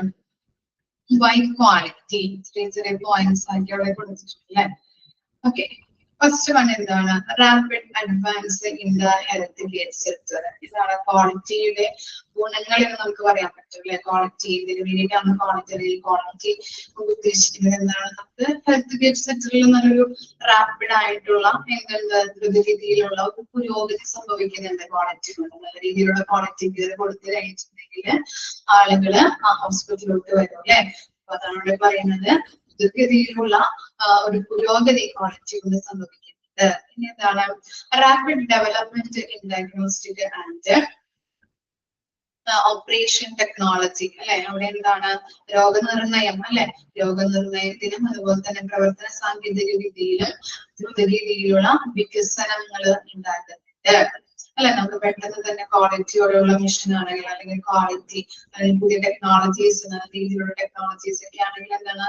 വൈ ക്വാളിറ്റി. ചെറിയ ചെറിയ പോയിന്റ്സ് ആക്കി അവിടെ കൊടുത്തിട്ടുണ്ട് അല്ലെ. ഓക്കെ, ഫസ്റ്റ് വൺ എന്താണ്? Rapid advance in the health care sector. ഇതാണ് ക്വാളിറ്റിയുടെ ഗുണങ്ങൾ എന്ന് നമുക്ക് പറയാൻ പറ്റും അല്ലെ. ക്വാളിറ്റി ഇതിന് വേണ്ടിയിട്ടാണ് ക്വാളിറ്റി ഉദ്ദേശിക്കുന്നത് എന്താണ്? നമുക്ക് ഹെൽത്ത് കെയർ സെക്ടറിൽ നല്ലൊരു റാപ്പിഡ് ആയിട്ടുള്ള ദ്രുതഗതിയിലുള്ള ഒരു പുരോഗതി സംഭവിക്കുന്നുണ്ട് ക്വാളിറ്റി കൊണ്ട്. നല്ല രീതിയിലുള്ള ക്വാളിറ്റി കെയർ കൊടുത്തു കഴിഞ്ഞിട്ടുണ്ടെങ്കിൽ ആളുകള് ആ ഹോസ്പിറ്റലിലോട്ട് വരും അല്ലെ. അപ്പൊ അതാണ് ഇവിടെ പറയുന്നത്, ദ്രുതഗതിയിലുള്ള ഒരു പുരോഗതി ക്വാളിറ്റി കൊണ്ട് സംഭവിക്കുന്നുണ്ട്. ഇനി എന്താണ്? Rapid development in diagnostic and operation technology അല്ലെ. അവിടെ എന്താണ്? രോഗനിർണയം അല്ലെ. രോഗനിർണയത്തിനും അതുപോലെ തന്നെ പ്രവർത്തന സാങ്കേതിക വിദ്യയിലും ദ്രുതഗതിയിലുള്ള വികസനങ്ങൾ ഉണ്ടാക്കുന്നുണ്ട് അല്ലെ. നമുക്ക് പെട്ടെന്ന് തന്നെ ക്വാളിറ്റിയോടുള്ള മിഷൻ ആണെങ്കിൽ അല്ലെങ്കിൽ ക്വാളിറ്റി അല്ലെങ്കിൽ പുതിയ ടെക്നോളജീസ് രീതിയിലുള്ള ടെക്നോളജീസ് ഒക്കെ ആണെങ്കിൽ എന്താണ്?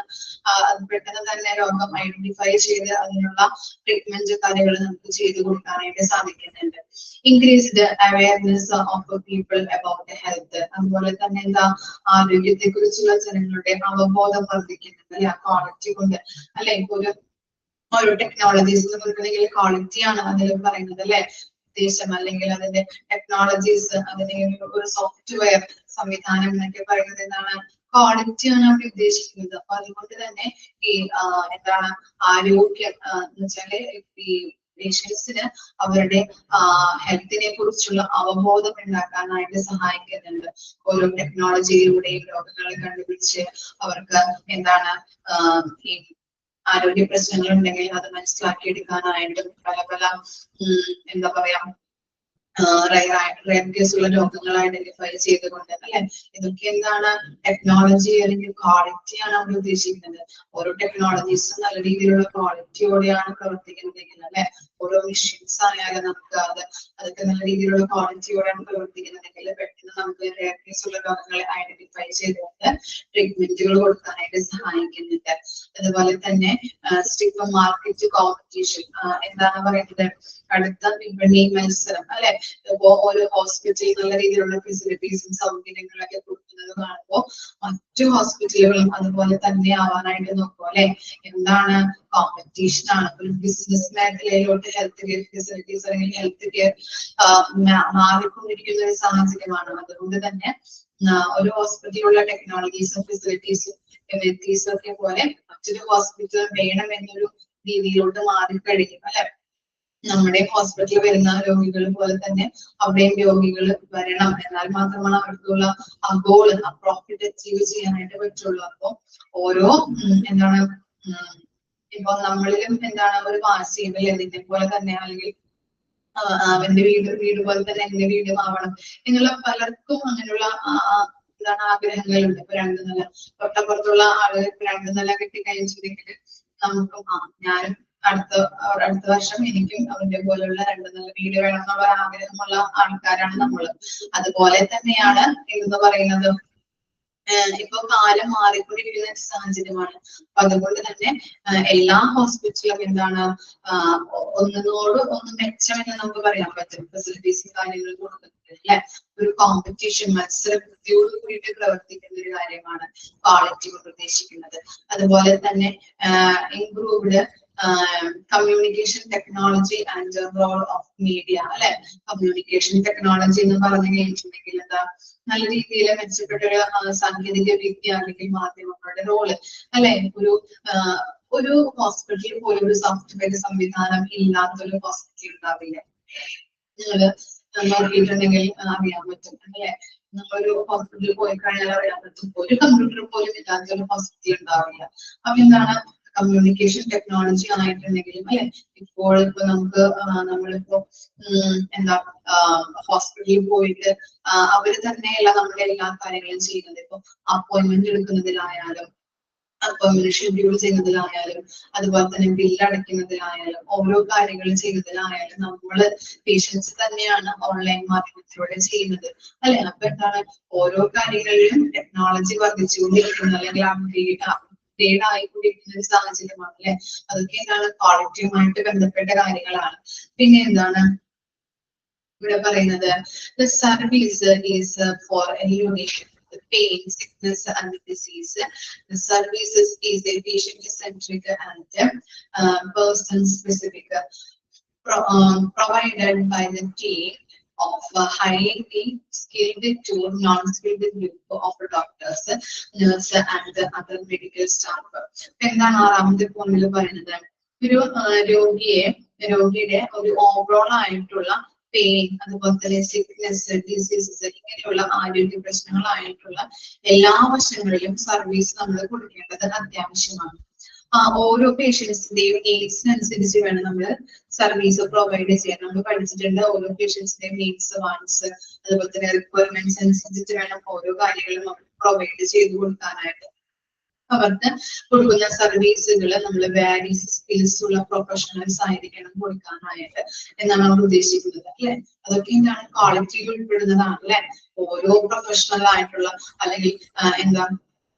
അത് പെട്ടെന്ന് തന്നെ രോഗം ഐഡന്റിഫൈ ചെയ്ത് അതിനുള്ള ട്രീറ്റ്മെന്റ് കാര്യങ്ങൾ നമുക്ക് ചെയ്തു കൊടുക്കാനായിട്ട് സാധിക്കുന്നുണ്ട്. Increased awareness of people about health. അതുപോലെ തന്നെ എന്താ? ആരോഗ്യത്തെ കുറിച്ചുള്ള ജനങ്ങളുടെ അവബോധം വർദ്ധിക്കുന്നുണ്ട് അല്ലെ ക്വാളിറ്റി കൊണ്ട് അല്ലെ. ഇപ്പൊ ഒരു ടെക്നോളജീസ് കൊടുക്കണമെങ്കിൽ ക്വാളിറ്റിയാണ് അതിൽ പറയുന്നത് അല്ലെ. ഉദ്ദേശം അല്ലെങ്കിൽ അതിന്റെ ടെക്നോളജീസ് അതിന്റെ ഒരു സോഫ്റ്റ്വെയർ സംവിധാനം എന്നൊക്കെ പറയുന്നത് എന്താണ്? ക്വാളിറ്റിയാണ് അവിടെ ഉദ്ദേശിക്കുന്നത്. അപ്പൊ അതുകൊണ്ട് തന്നെ ഈ എന്താണ് ആരോഗ്യം എന്ന് വെച്ചാല് ഈ പേഷ്യൻസിന് അവരുടെ ഹെൽത്തിനെ കുറിച്ചുള്ള അവബോധം ഉണ്ടാക്കാനായിട്ട് സഹായിക്കുന്നുണ്ട്. ഓരോ ടെക്നോളജിയിലൂടെയും രോഗങ്ങളെ കണ്ടുപിടിച്ച് അവർക്ക് എന്താണ് ഈ ആരോഗ്യ പ്രശ്നങ്ങൾ ഉണ്ടെങ്കിൽ അത് മനസ്സിലാക്കി എടുക്കാനായിട്ടും പല പല എന്താ പറയാ റയർ കേസുള്ള രോഗങ്ങൾ ഐഡന്റിഫൈ ചെയ്തുകൊണ്ട് അല്ലെ. ഇതൊക്കെ എന്താണ്? ടെക്നോളജി അല്ലെങ്കിൽ ക്വാളിറ്റിയാണ് അവിടെ ഉദ്ദേശിക്കുന്നത്. ഓരോ ടെക്നോളജീസും നല്ല രീതിയിലുള്ള ക്വാളിറ്റിയോടെയാണ് പ്രവർത്തിക്കുന്നതെങ്കിൽ അല്ലെ. ഓരോ മെഷീൻസ് ആയാലും നമുക്ക് അതൊക്കെ നല്ല രീതിയിലുള്ള ക്വാളിറ്റിയോടെയാണ് പ്രവർത്തിക്കുന്നതെങ്കിൽ പെട്ടെന്ന് നമുക്ക് റയർ കേസുള്ള രോഗങ്ങളെ ഐഡന്റിഫൈ ചെയ്തുകൊണ്ട് ട്രീറ്റ്മെന്റുകൾ കൊടുക്കാനായിട്ട് സഹായിക്കുന്നുണ്ട്. അതുപോലെ തന്നെ സ്റ്റിഫ് മാർക്കറ്റ് കോമ്പറ്റീഷൻ എന്താണ് പറയുന്നത്? അടുത്ത വിപണി മത്സരം അല്ലെ. ഇപ്പോ ഒരു ഹോസ്പിറ്റലിൽ നല്ല രീതിയിലുള്ള ഫെസിലിറ്റീസും സൗകര്യങ്ങളൊക്കെ കൊടുക്കുന്നത് കാണുമ്പോൾ മറ്റു ഹോസ്പിറ്റലുകളും അതുപോലെ തന്നെ ആവാനായിട്ട് നോക്കും അല്ലെ. എന്താണ്? കോമ്പറ്റീഷൻ ആണ്. ഒരു ബിസിനസ് മേഖലയിലോട്ട് ഹെൽത്ത് കെയർ ഫെസിലിറ്റീസ് അല്ലെങ്കിൽ ഹെൽത്ത് കെയർ മാറിക്കൊണ്ടിരിക്കുന്ന ഒരു സാഹചര്യമാണ്. അതുകൊണ്ട് തന്നെ ഒരു ഹോസ്പിറ്റലിലുള്ള ടെക്നോളജീസും ഫെസിലിറ്റീസും എമിനിറ്റീസും ഒക്കെ പോലെ മറ്റൊരു ഹോസ്പിറ്റൽ വേണം എന്നൊരു രീതിയിലോട്ട് മാറിക്കഴിയും അല്ലെ. നമ്മുടെ ഹോസ്പിറ്റലിൽ വരുന്ന രോഗികൾ പോലെ തന്നെ അവിടെയും രോഗികൾ വരണം. എന്നാൽ മാത്രമാണ് അവർക്കുള്ള ആ ഗോൾ ആ പ്രോഫിറ്റ് അച്ചീവ് ചെയ്യാനായിട്ട് പറ്റുള്ളൂ. അപ്പൊ ഓരോ എന്താണ് ഇപ്പൊ നമ്മളിലും എന്താണ് ഒരു വാശിയും അല്ലെ. നിന്നെ പോലെ തന്നെ അല്ലെങ്കിൽ അവന്റെ വീട് പോലെ തന്നെ എന്റെ വീടും ആവണം എന്നുള്ള പലർക്കും അങ്ങനെയുള്ള എന്താണ് ആഗ്രഹങ്ങളുണ്ട്. ഇപ്പൊ 2 നില തൊട്ടപ്പുറത്തുള്ള ആളുകൾക്ക് 2 നില കിട്ടിക്കഴിഞ്ഞിട്ടുണ്ടെങ്കിൽ നമുക്കും ഞാനും അടുത്ത വർഷം എനിക്കും അവന്റെ പോലുള്ള 2 നില വീട് വേണം എന്നുള്ള ആഗ്രഹമുള്ള ആൾക്കാരാണ് നമ്മള്. അതുപോലെ തന്നെയാണ് എന്ന് പറയുന്നത് ഇപ്പൊ കാലം മാറിക്കൊണ്ടിരിക്കുന്ന ഒരു സാഹചര്യമാണ്. അപ്പൊ അതുകൊണ്ട് തന്നെ എല്ലാ ഹോസ്പിറ്റലും എന്താണ് ഒന്നിനോട് ഒന്ന് മെച്ചമെന്ന് നമുക്ക് പറയാൻ പറ്റും. ഫെസിലിറ്റീസും കാര്യങ്ങളും കൊടുക്കുന്നുണ്ട് അല്ലെ. ഒരു കോമ്പറ്റീഷൻ മത്സര ബുദ്ധിയോട് കൂടിയിട്ട് പ്രവർത്തിക്കുന്ന ഒരു കാര്യമാണ് ക്വാളിറ്റി കൊണ്ട് ഉദ്ദേശിക്കുന്നത്. അതുപോലെ തന്നെ improved communication technology and role of media അല്ലെ. കമ്മ്യൂണിക്കേഷൻ ടെക്നോളജി എന്ന് പറഞ്ഞു കഴിഞ്ഞിട്ടുണ്ടെങ്കിൽ എന്താ? നല്ല രീതിയിൽ മെച്ചപ്പെട്ട ഒരു സാങ്കേതിക വിദ്യ അല്ലെങ്കിൽ മാധ്യമങ്ങളുടെ റോള് അല്ലെ. ഒരു ഹോസ്പിറ്റലിൽ പോലും ഒരു സോഫ്റ്റ്വെയർ സംവിധാനം ഇല്ലാത്തൊരു ഹോസ്പിറ്റൽ ഉണ്ടാവില്ല. നിങ്ങള് നോക്കിയിട്ടുണ്ടെങ്കിൽ അറിയാൻ പറ്റും അല്ലെ. നമ്മളൊരു ഹോസ്പിറ്റലിൽ പോയി കഴിഞ്ഞാൽ അറിയാൻ പറ്റും ഒരു കമ്പ്യൂട്ടർ പോലും ഇല്ലാത്തൊരു ഹോസ്പിറ്റൽ ഉണ്ടാവില്ല. അപ്പൊ എന്താണ്? കമ്മ്യൂണിക്കേഷൻ ടെക്നോളജി ആയിട്ടുണ്ടെങ്കിലും അല്ലെ. ഇപ്പൊ നമുക്ക് നമ്മളിപ്പോ എന്താ ഹോസ്പിറ്റലിൽ പോയിട്ട് അവര് തന്നെയല്ല നമ്മുടെ എല്ലാ കാര്യങ്ങളും ചെയ്യുന്നത്. ഇപ്പൊ അപ്പോയിന്റ്മെന്റ് എടുക്കുന്നതിലായാലും അപ്പോയിന്റ്മെന്റ് ഷെഡ്യൂൾ ചെയ്യുന്നതിലായാലും അതുപോലെ തന്നെ ബില്ല് അടയ്ക്കുന്നതിലായാലും ഓരോ കാര്യങ്ങളും ചെയ്യുന്നതിലായാലും നമ്മള് പേഷ്യൻസ് തന്നെയാണ് ഓൺലൈൻ മാധ്യമത്തിലൂടെ ചെയ്യുന്നത് അല്ലെ. അപ്പൊ എന്താണ്? ഓരോ കാര്യങ്ങളിലും ടെക്നോളജി വർദ്ധിച്ചുകൊണ്ടിരിക്കുന്നത് അല്ലെങ്കിൽ അപ്ഡേറ്റ് ആയിക്കൊണ്ടിരിക്കുന്ന ഒരു സാഹചര്യമാണ് അല്ലെ. അതൊക്കെ എന്താണ്? ക്വാളിറ്റിയുമായിട്ട് ബന്ധപ്പെട്ട കാര്യങ്ങളാണ്. പിന്നെ എന്താണ്? ഇവിടെ പറയുന്നത് the service is for elimination of the pain, sickness and disease. The services is a patient-centric and person-specific, provided by the team of highly skilled to non-skilled group of doctors, nurse and other medical staff. എന്താണ് ആറാമത്തെ പോയിന്റിൽ പറയുന്നത്? ഒരു രോഗിയുടെ ഒരു overall ആയിട്ടുള്ള pain, അതുപോലെ തന്നെ സിക്നെസ്, ഡിസീസസ്, ഇങ്ങനെയുള്ള ആരോഗ്യ പ്രശ്നങ്ങളായിട്ടുള്ള എല്ലാ വശങ്ങളിലും സർവീസ് നമ്മൾ കൊടുക്കേണ്ടത് അത്യാവശ്യമാണ്. ഓരോ പേഷ്യൻസിന്റെയും നീഡ്സിനനുസരിച്ച് വേണം നമ്മൾ സർവീസ് പ്രൊവൈഡ് ചെയ്യാൻ. നമ്മൾ പഠിച്ചിട്ടുണ്ട് ഓരോ പേഷ്യൻസിന്റെയും നീഡ്സ്, വാണ്ട്സ്, അതുപോലെ തന്നെ റിക്വയർമെന്റ്സ് അനുസരിച്ചിട്ട് വേണം ഓരോ കാര്യങ്ങളും പ്രൊവൈഡ് ചെയ്ത് കൊടുക്കാനായിട്ട്. അവർക്ക് കൊടുക്കുന്ന സർവീസുകൾ നമ്മൾ വാരിയസ് സ്കിൽസ് ഉള്ള പ്രൊഫഷണൽസ് ആയിരിക്കണം കൊടുക്കാനായിട്ട് എന്നാണ് നമ്മൾ ഉദ്ദേശിക്കുന്നത്, അല്ലെ? അതൊക്കെ എന്താണ്, ക്വാളിറ്റിയിൽ ഉൾപ്പെടുന്നതാണ്, അല്ലെ? ഓരോ പ്രൊഫഷണൽ ആയിട്ടുള്ള അല്ലെങ്കിൽ എന്താ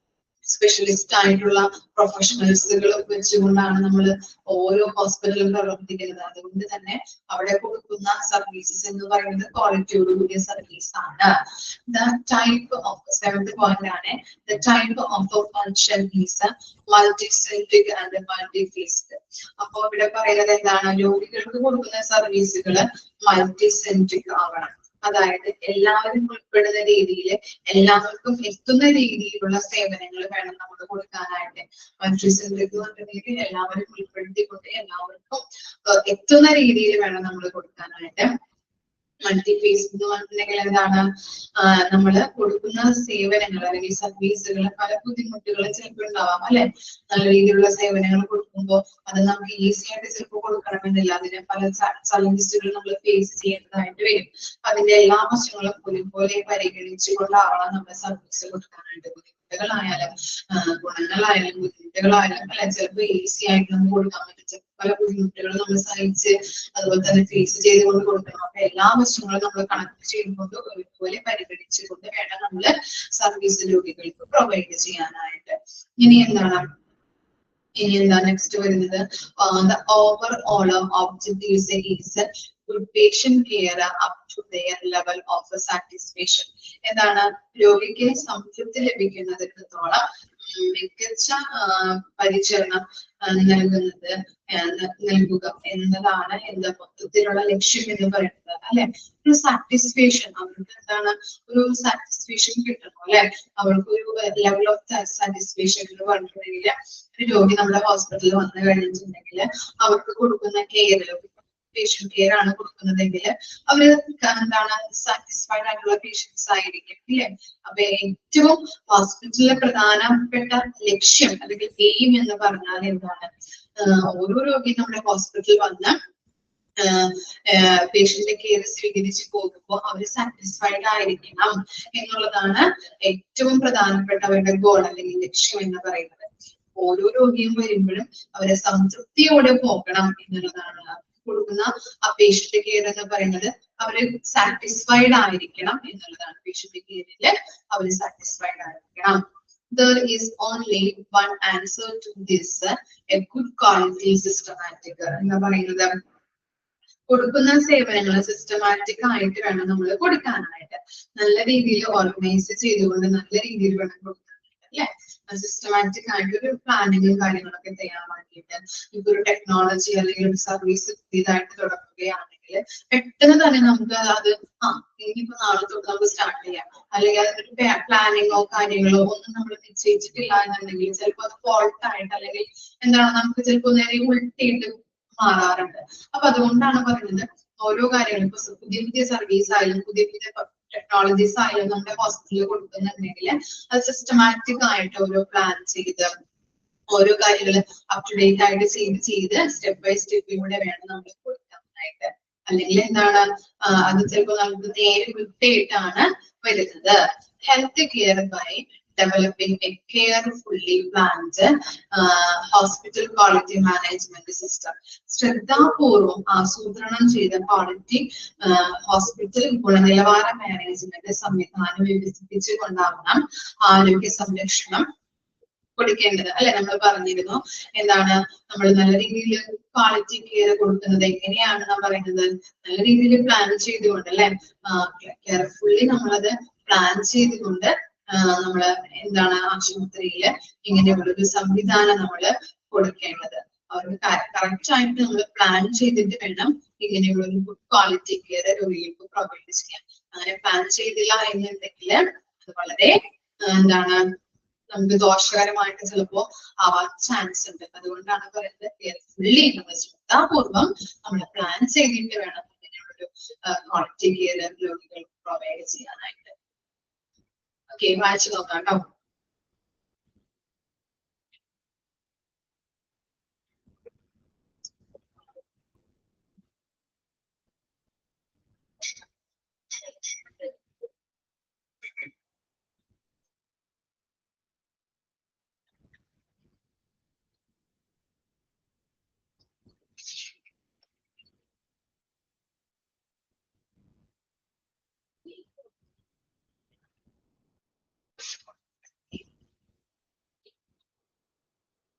സ്പെഷ്യലിസ്റ്റ് ആയിട്ടുള്ള പ്രൊഫഷണൽസുകൾ വെച്ചുകൊണ്ടാണ് നമ്മൾ ഓരോ ഹോസ്പിറ്റലും പ്രവർത്തിക്കുന്നത്. അതുകൊണ്ട് തന്നെ അവിടെ കൊടുക്കുന്ന സർവീസസ് എന്ന് പറയുന്നത് ക്വാളിറ്റിയോട് കൂടിയ സർവീസ് ആണ്. The type of, seventh point ആണ്, the type of function is multicentric and multiphased. അപ്പൊ ഇവിടെ പറയുന്നത് എന്താണ്, രോഗികൾക്ക് കൊടുക്കുന്ന സർവീസുകൾ മൾട്ടിസെൻട്രിക് ആവണം. അതായത് എല്ലാവരും ഉൾപ്പെടുന്ന രീതിയിൽ, എല്ലാവർക്കും എത്തുന്ന രീതിയിലുള്ള സേവനങ്ങൾ വേണം നമ്മൾ കൊടുക്കാനായിട്ട്. മൾട്ടിസെൻട്രിക് പറഞ്ഞിട്ടുണ്ടെങ്കിൽ എല്ലാവരും ഉൾപ്പെടുത്തിക്കൊണ്ട് എല്ലാവർക്കും എത്തുന്ന രീതിയിൽ വേണം നമ്മൾ കൊടുക്കാനായിട്ട്. മൾട്ടിഫേസ് എന്ന് പറഞ്ഞിട്ടുണ്ടെങ്കിൽ എന്താണ്, നമ്മള് കൊടുക്കുന്ന സേവനങ്ങൾ അല്ലെങ്കിൽ സർവീസുകൾ പല ബുദ്ധിമുട്ടുകൾ ചിലപ്പോൾ ഉണ്ടാവാം, അല്ലെ? നല്ല രീതിയിലുള്ള സേവനങ്ങൾ കൊടുക്കുമ്പോൾ അത് നമുക്ക് ഈസി ആയിട്ട് ചിലപ്പോൾ കൊടുക്കണമെന്നില്ല. അതിന് പല ചലഞ്ചസുകൾ നമ്മൾ ഫേസ് ചെയ്യേണ്ടതായിട്ട് വരും. അതിന്റെ എല്ലാ വശങ്ങളും ഒരുപോലെ പരിഗണിച്ചുകൊണ്ടാവണം നമ്മൾ സർവീസ് കൊടുക്കാനായിട്ട്. ബുദ്ധിമുട്ടുകളായാലും ഗുണങ്ങളായാലും ബുദ്ധിമുട്ടുകളായാലും അല്ലെ, ചിലപ്പോൾ ഈസി ആയിട്ട് നമുക്ക് കൊടുക്കാൻ പറ്റും. പല ബുദ്ധിമുട്ടുകളും നമ്മൾ സഹിച്ച് അതുപോലെ തന്നെ ഫേസ് ചെയ്തുകൊണ്ട് കൊടുക്കണം. അപ്പൊ എല്ലാ വശങ്ങളും നമ്മൾ കണക്ട് ചെയ്തുകൊണ്ട് ഒരുപോലെ പരിഗണിച്ചുകൊണ്ട് വേണം നമ്മള് സർവീസ് രോഗികൾക്ക് പ്രൊവൈഡ് ചെയ്യാനായിട്ട്. ഇനി എന്താണ് നെക്സ്റ്റ് വരുന്നത്, the overall objectives is good patient care up to their level of satisfaction. എന്താണ്, രോഗിക്ക് സംതൃപ്തി ലഭിക്കുന്നതിടത്തോളം മികച്ച പരിചരണം നൽകുക എന്നതാണ് എന്താ മൊത്തത്തിലുള്ള ലക്ഷ്യം എന്ന് പറയുന്നത്, അല്ലെ? ഒരു സാറ്റിസ്ഫാക്ഷൻ, അവർക്ക് എന്താണ്, ഒരു സാറ്റിസ്ഫാക്ഷൻ കിട്ടണം, അല്ലെ? അവർക്ക് ഒരു ലെവൽ ഓഫ് സാറ്റിസ്ഫാക്ഷൻ എന്ന് പറഞ്ഞിട്ടുണ്ടെങ്കിൽ ഒരു രോഗി നമ്മുടെ ഹോസ്പിറ്റലിൽ വന്നു കഴിഞ്ഞിട്ടുണ്ടെങ്കിൽ അവർക്ക് കൊടുക്കുന്ന കെയർ, പേഷ്യന്റ് കെയർ ആണ് കൊടുക്കുന്നതെങ്കിൽ അവര് എന്താണ് സാറ്റിസ്ഫൈഡ് ആയിട്ടുള്ള പേഷ്യൻസ് ആയിരിക്കും, ഇല്ലേ? അപ്പൊ ഏറ്റവും ഹോസ്പിറ്റലിലെ പ്രധാനപ്പെട്ട ലക്ഷ്യം അല്ലെങ്കിൽ എയിം എന്ന് പറഞ്ഞാൽ എന്താണ്, ഓരോ രോഗിയും നമ്മുടെ ഹോസ്പിറ്റലിൽ വന്ന് പേഷ്യന്റ് കെയർ സ്വീകരിച്ച് പോകുമ്പോൾ അവർ സാറ്റിസ്ഫൈഡ് ആയിരിക്കണം എന്നുള്ളതാണ് ഏറ്റവും പ്രധാനപ്പെട്ട അവരുടെ ഗോൾ അല്ലെങ്കിൽ ലക്ഷ്യം എന്ന് പറയുന്നത്. ഓരോ രോഗിയും വരുമ്പോഴും അവരെ സംതൃപ്തിയോടെ പോകണം എന്നുള്ളതാണ്. കൊടുക്കുന്ന ആ പേഷ്യന്റ് കെയർ എന്ന് പറയുന്നത് അവര് സാറ്റിസ്ഫൈഡ് ആയിരിക്കണം എന്നുള്ളതാണ്. പേഷ്യന്റ് കെയറിൽ അവര് സാറ്റിസ്ഫൈഡ് ആയിരിക്കണം. There is only one answer to this, a good quality systematic എന്ന് പറയുന്നത് കൊടുക്കുന്ന സേവനങ്ങൾ സിസ്റ്റമാറ്റിക് ആയിട്ട് വേണം നമ്മൾ കൊടുക്കാനായിട്ട്. നല്ല രീതിയിൽ ഓർഗനൈസ് ചെയ്തുകൊണ്ട് നല്ല രീതിയിൽ വേണം കൊടുക്കാനായിട്ട്, അല്ലെ? സിസ്റ്റമാറ്റിക് ആയിട്ട് ഒരു പ്ലാനിങ്ങും കാര്യങ്ങളൊക്കെ ചെയ്യാൻ വേണ്ടിയിട്ട് ഇപ്പൊ ഒരു ടെക്നോളജി അല്ലെങ്കിൽ ഒരു സർവീസ് പുതിയതായിട്ട് തുടങ്ങുകയാണെങ്കിൽ പെട്ടെന്ന് തന്നെ നമുക്ക് അത് ഇനിയിപ്പോ നാളെ തൊട്ട് നമുക്ക് സ്റ്റാർട്ട് ചെയ്യാം, അല്ലെങ്കിൽ അതിനൊരു പ്ലാനിങ്ങോ കാര്യങ്ങളോ ഒന്നും നമ്മൾ നിശ്ചയിച്ചിട്ടില്ല എന്നുണ്ടെങ്കിൽ ചിലപ്പോൾ അത് ഫോൾട്ട് ആയിട്ട് അല്ലെങ്കിൽ എന്താണ് നമുക്ക് ചിലപ്പോൾ നേരെ ഉൾട്ടിയിട്ട് മാറാറുണ്ട്. അപ്പൊ അതുകൊണ്ടാണ് പറയുന്നത് ഓരോ കാര്യങ്ങളും ഇപ്പൊ പുതിയ പുതിയ സർവീസ് ആയാലും പുതിയ പുതിയ ടെക്നോളജീസ് ആയാലും നമ്മുടെ ഹോസ്പിറ്റലിൽ കൊടുക്കുന്നുണ്ടെങ്കിൽ അത് സിസ്റ്റമാറ്റിക് ആയിട്ട് ഓരോ പ്ലാൻ ചെയ്ത് ഓരോ കാര്യങ്ങൾ അപ് ടു ഡേറ്റ് ആയിട്ട് ചെയ്ത് സ്റ്റെപ്പ് ബൈ സ്റ്റെപ്പിലൂടെ വേണം നമ്മൾ കൊടുക്കാനായിട്ട്. അല്ലെങ്കിൽ എന്താണ് അത് ചിലപ്പോൾ നമുക്ക് നേരെ വിട്ടായിട്ടാണ് വരുന്നത്. Health care bye developing a carefully planned hospital quality management system. ശ്രദ്ധാപൂർവം ആസൂത്രണം ചെയ്ത ക്വാളിറ്റി ഹോസ്പിറ്റൽ ഗുണനിലവാര മാനേജ്മെന്റ് സംവിധാനം വികസിപ്പിച്ചുകൊണ്ടാവണം ആരോഗ്യ സംരക്ഷണം കൊടുക്കേണ്ടത് അല്ലെ. നമ്മൾ പറഞ്ഞിരുന്നു എന്താണ് നമ്മൾ നല്ല രീതിയിൽ ക്വാളിറ്റി കെയർ കൊടുക്കുന്നത് എങ്ങനെയാണെന്നാ പറയുന്നത്, നല്ല രീതിയിൽ പ്ലാൻ ചെയ്തുകൊണ്ട് അല്ലെ, കെയർഫുള്ളി നമ്മളത് പ്ലാൻ ചെയ്തുകൊണ്ട് നമ്മള് എന്താണ് ആശുപത്രിയില് ഇങ്ങനെയുള്ള ഒരു സംവിധാനം നമ്മള് കൊടുക്കേണ്ടത്. അവർക്ക് കറക്റ്റ് ആയിട്ട് നമ്മൾ പ്ലാൻ ചെയ്തിട്ട് വേണം ഇങ്ങനെയുള്ള ഒരു ഗുഡ് ക്വാളിറ്റി കെയർ രോഗികൾക്ക് പ്രൊവൈഡ് ചെയ്യാൻ. അങ്ങനെ പ്ലാൻ ചെയ്തില്ല എന്നുണ്ടെങ്കിൽ അത് വളരെ എന്താണ് നമുക്ക് ദോഷകരമായിട്ട് ചിലപ്പോ ആവാൻ ചാൻസ് ഉണ്ട്. അതുകൊണ്ടാണ് പറയുന്നത് കെയർഫുള്ളി നമ്മൾ ശ്രദ്ധാപൂർവം നമ്മൾ പ്ലാൻ ചെയ്തിട്ട് വേണം ഇങ്ങനെയുള്ളൊരു ക്വാളിറ്റി കെയർ രോഗികൾക്ക് പ്രൊവൈഡ് ചെയ്യാനായിട്ട്. ഓക്കെ, വായിച്ചു നോക്കാം കേട്ടോ.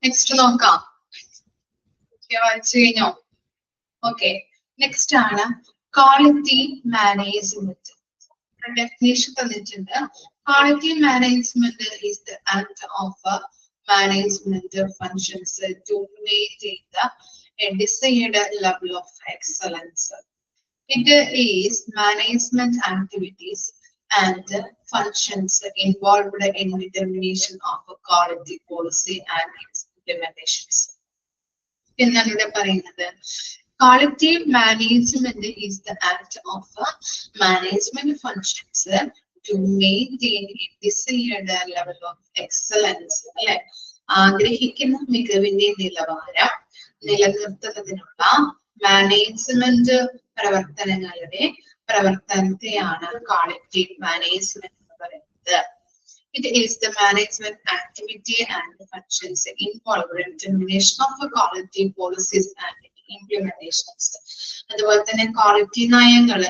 നെക്സ്റ്റ് നോക്കാം. വായിച്ചു കഴിഞ്ഞോ? ഓക്കെ, നെക്സ്റ്റ് ആണ് ക്വാളിറ്റി മാനേജ്മെന്റ്. ഡെഫിനേഷൻ തന്നിട്ടുണ്ട്. Quality management is the act of management functions to maintain a desired level of excellence. It is management activities and functions involved in determination of a quality policy and its implementations. എന്താണ് ഇവിടെ പറയുന്നത്? Quality management is the act of management functions to maintain a desired level of excellence. അല്ലെ, ആഗ്രഹിക്കുന്ന മികവിന്റെ നിലവാരം നിലനിർത്തുന്നതിനുള്ള management പ്രവർത്തനത്തെയാണ് quality management എന്ന് പറയുന്നത്. It is the management activity and functions involved in determination of quality policies and implementations. അതുപോലെ തന്നെ quality നയങ്ങൾ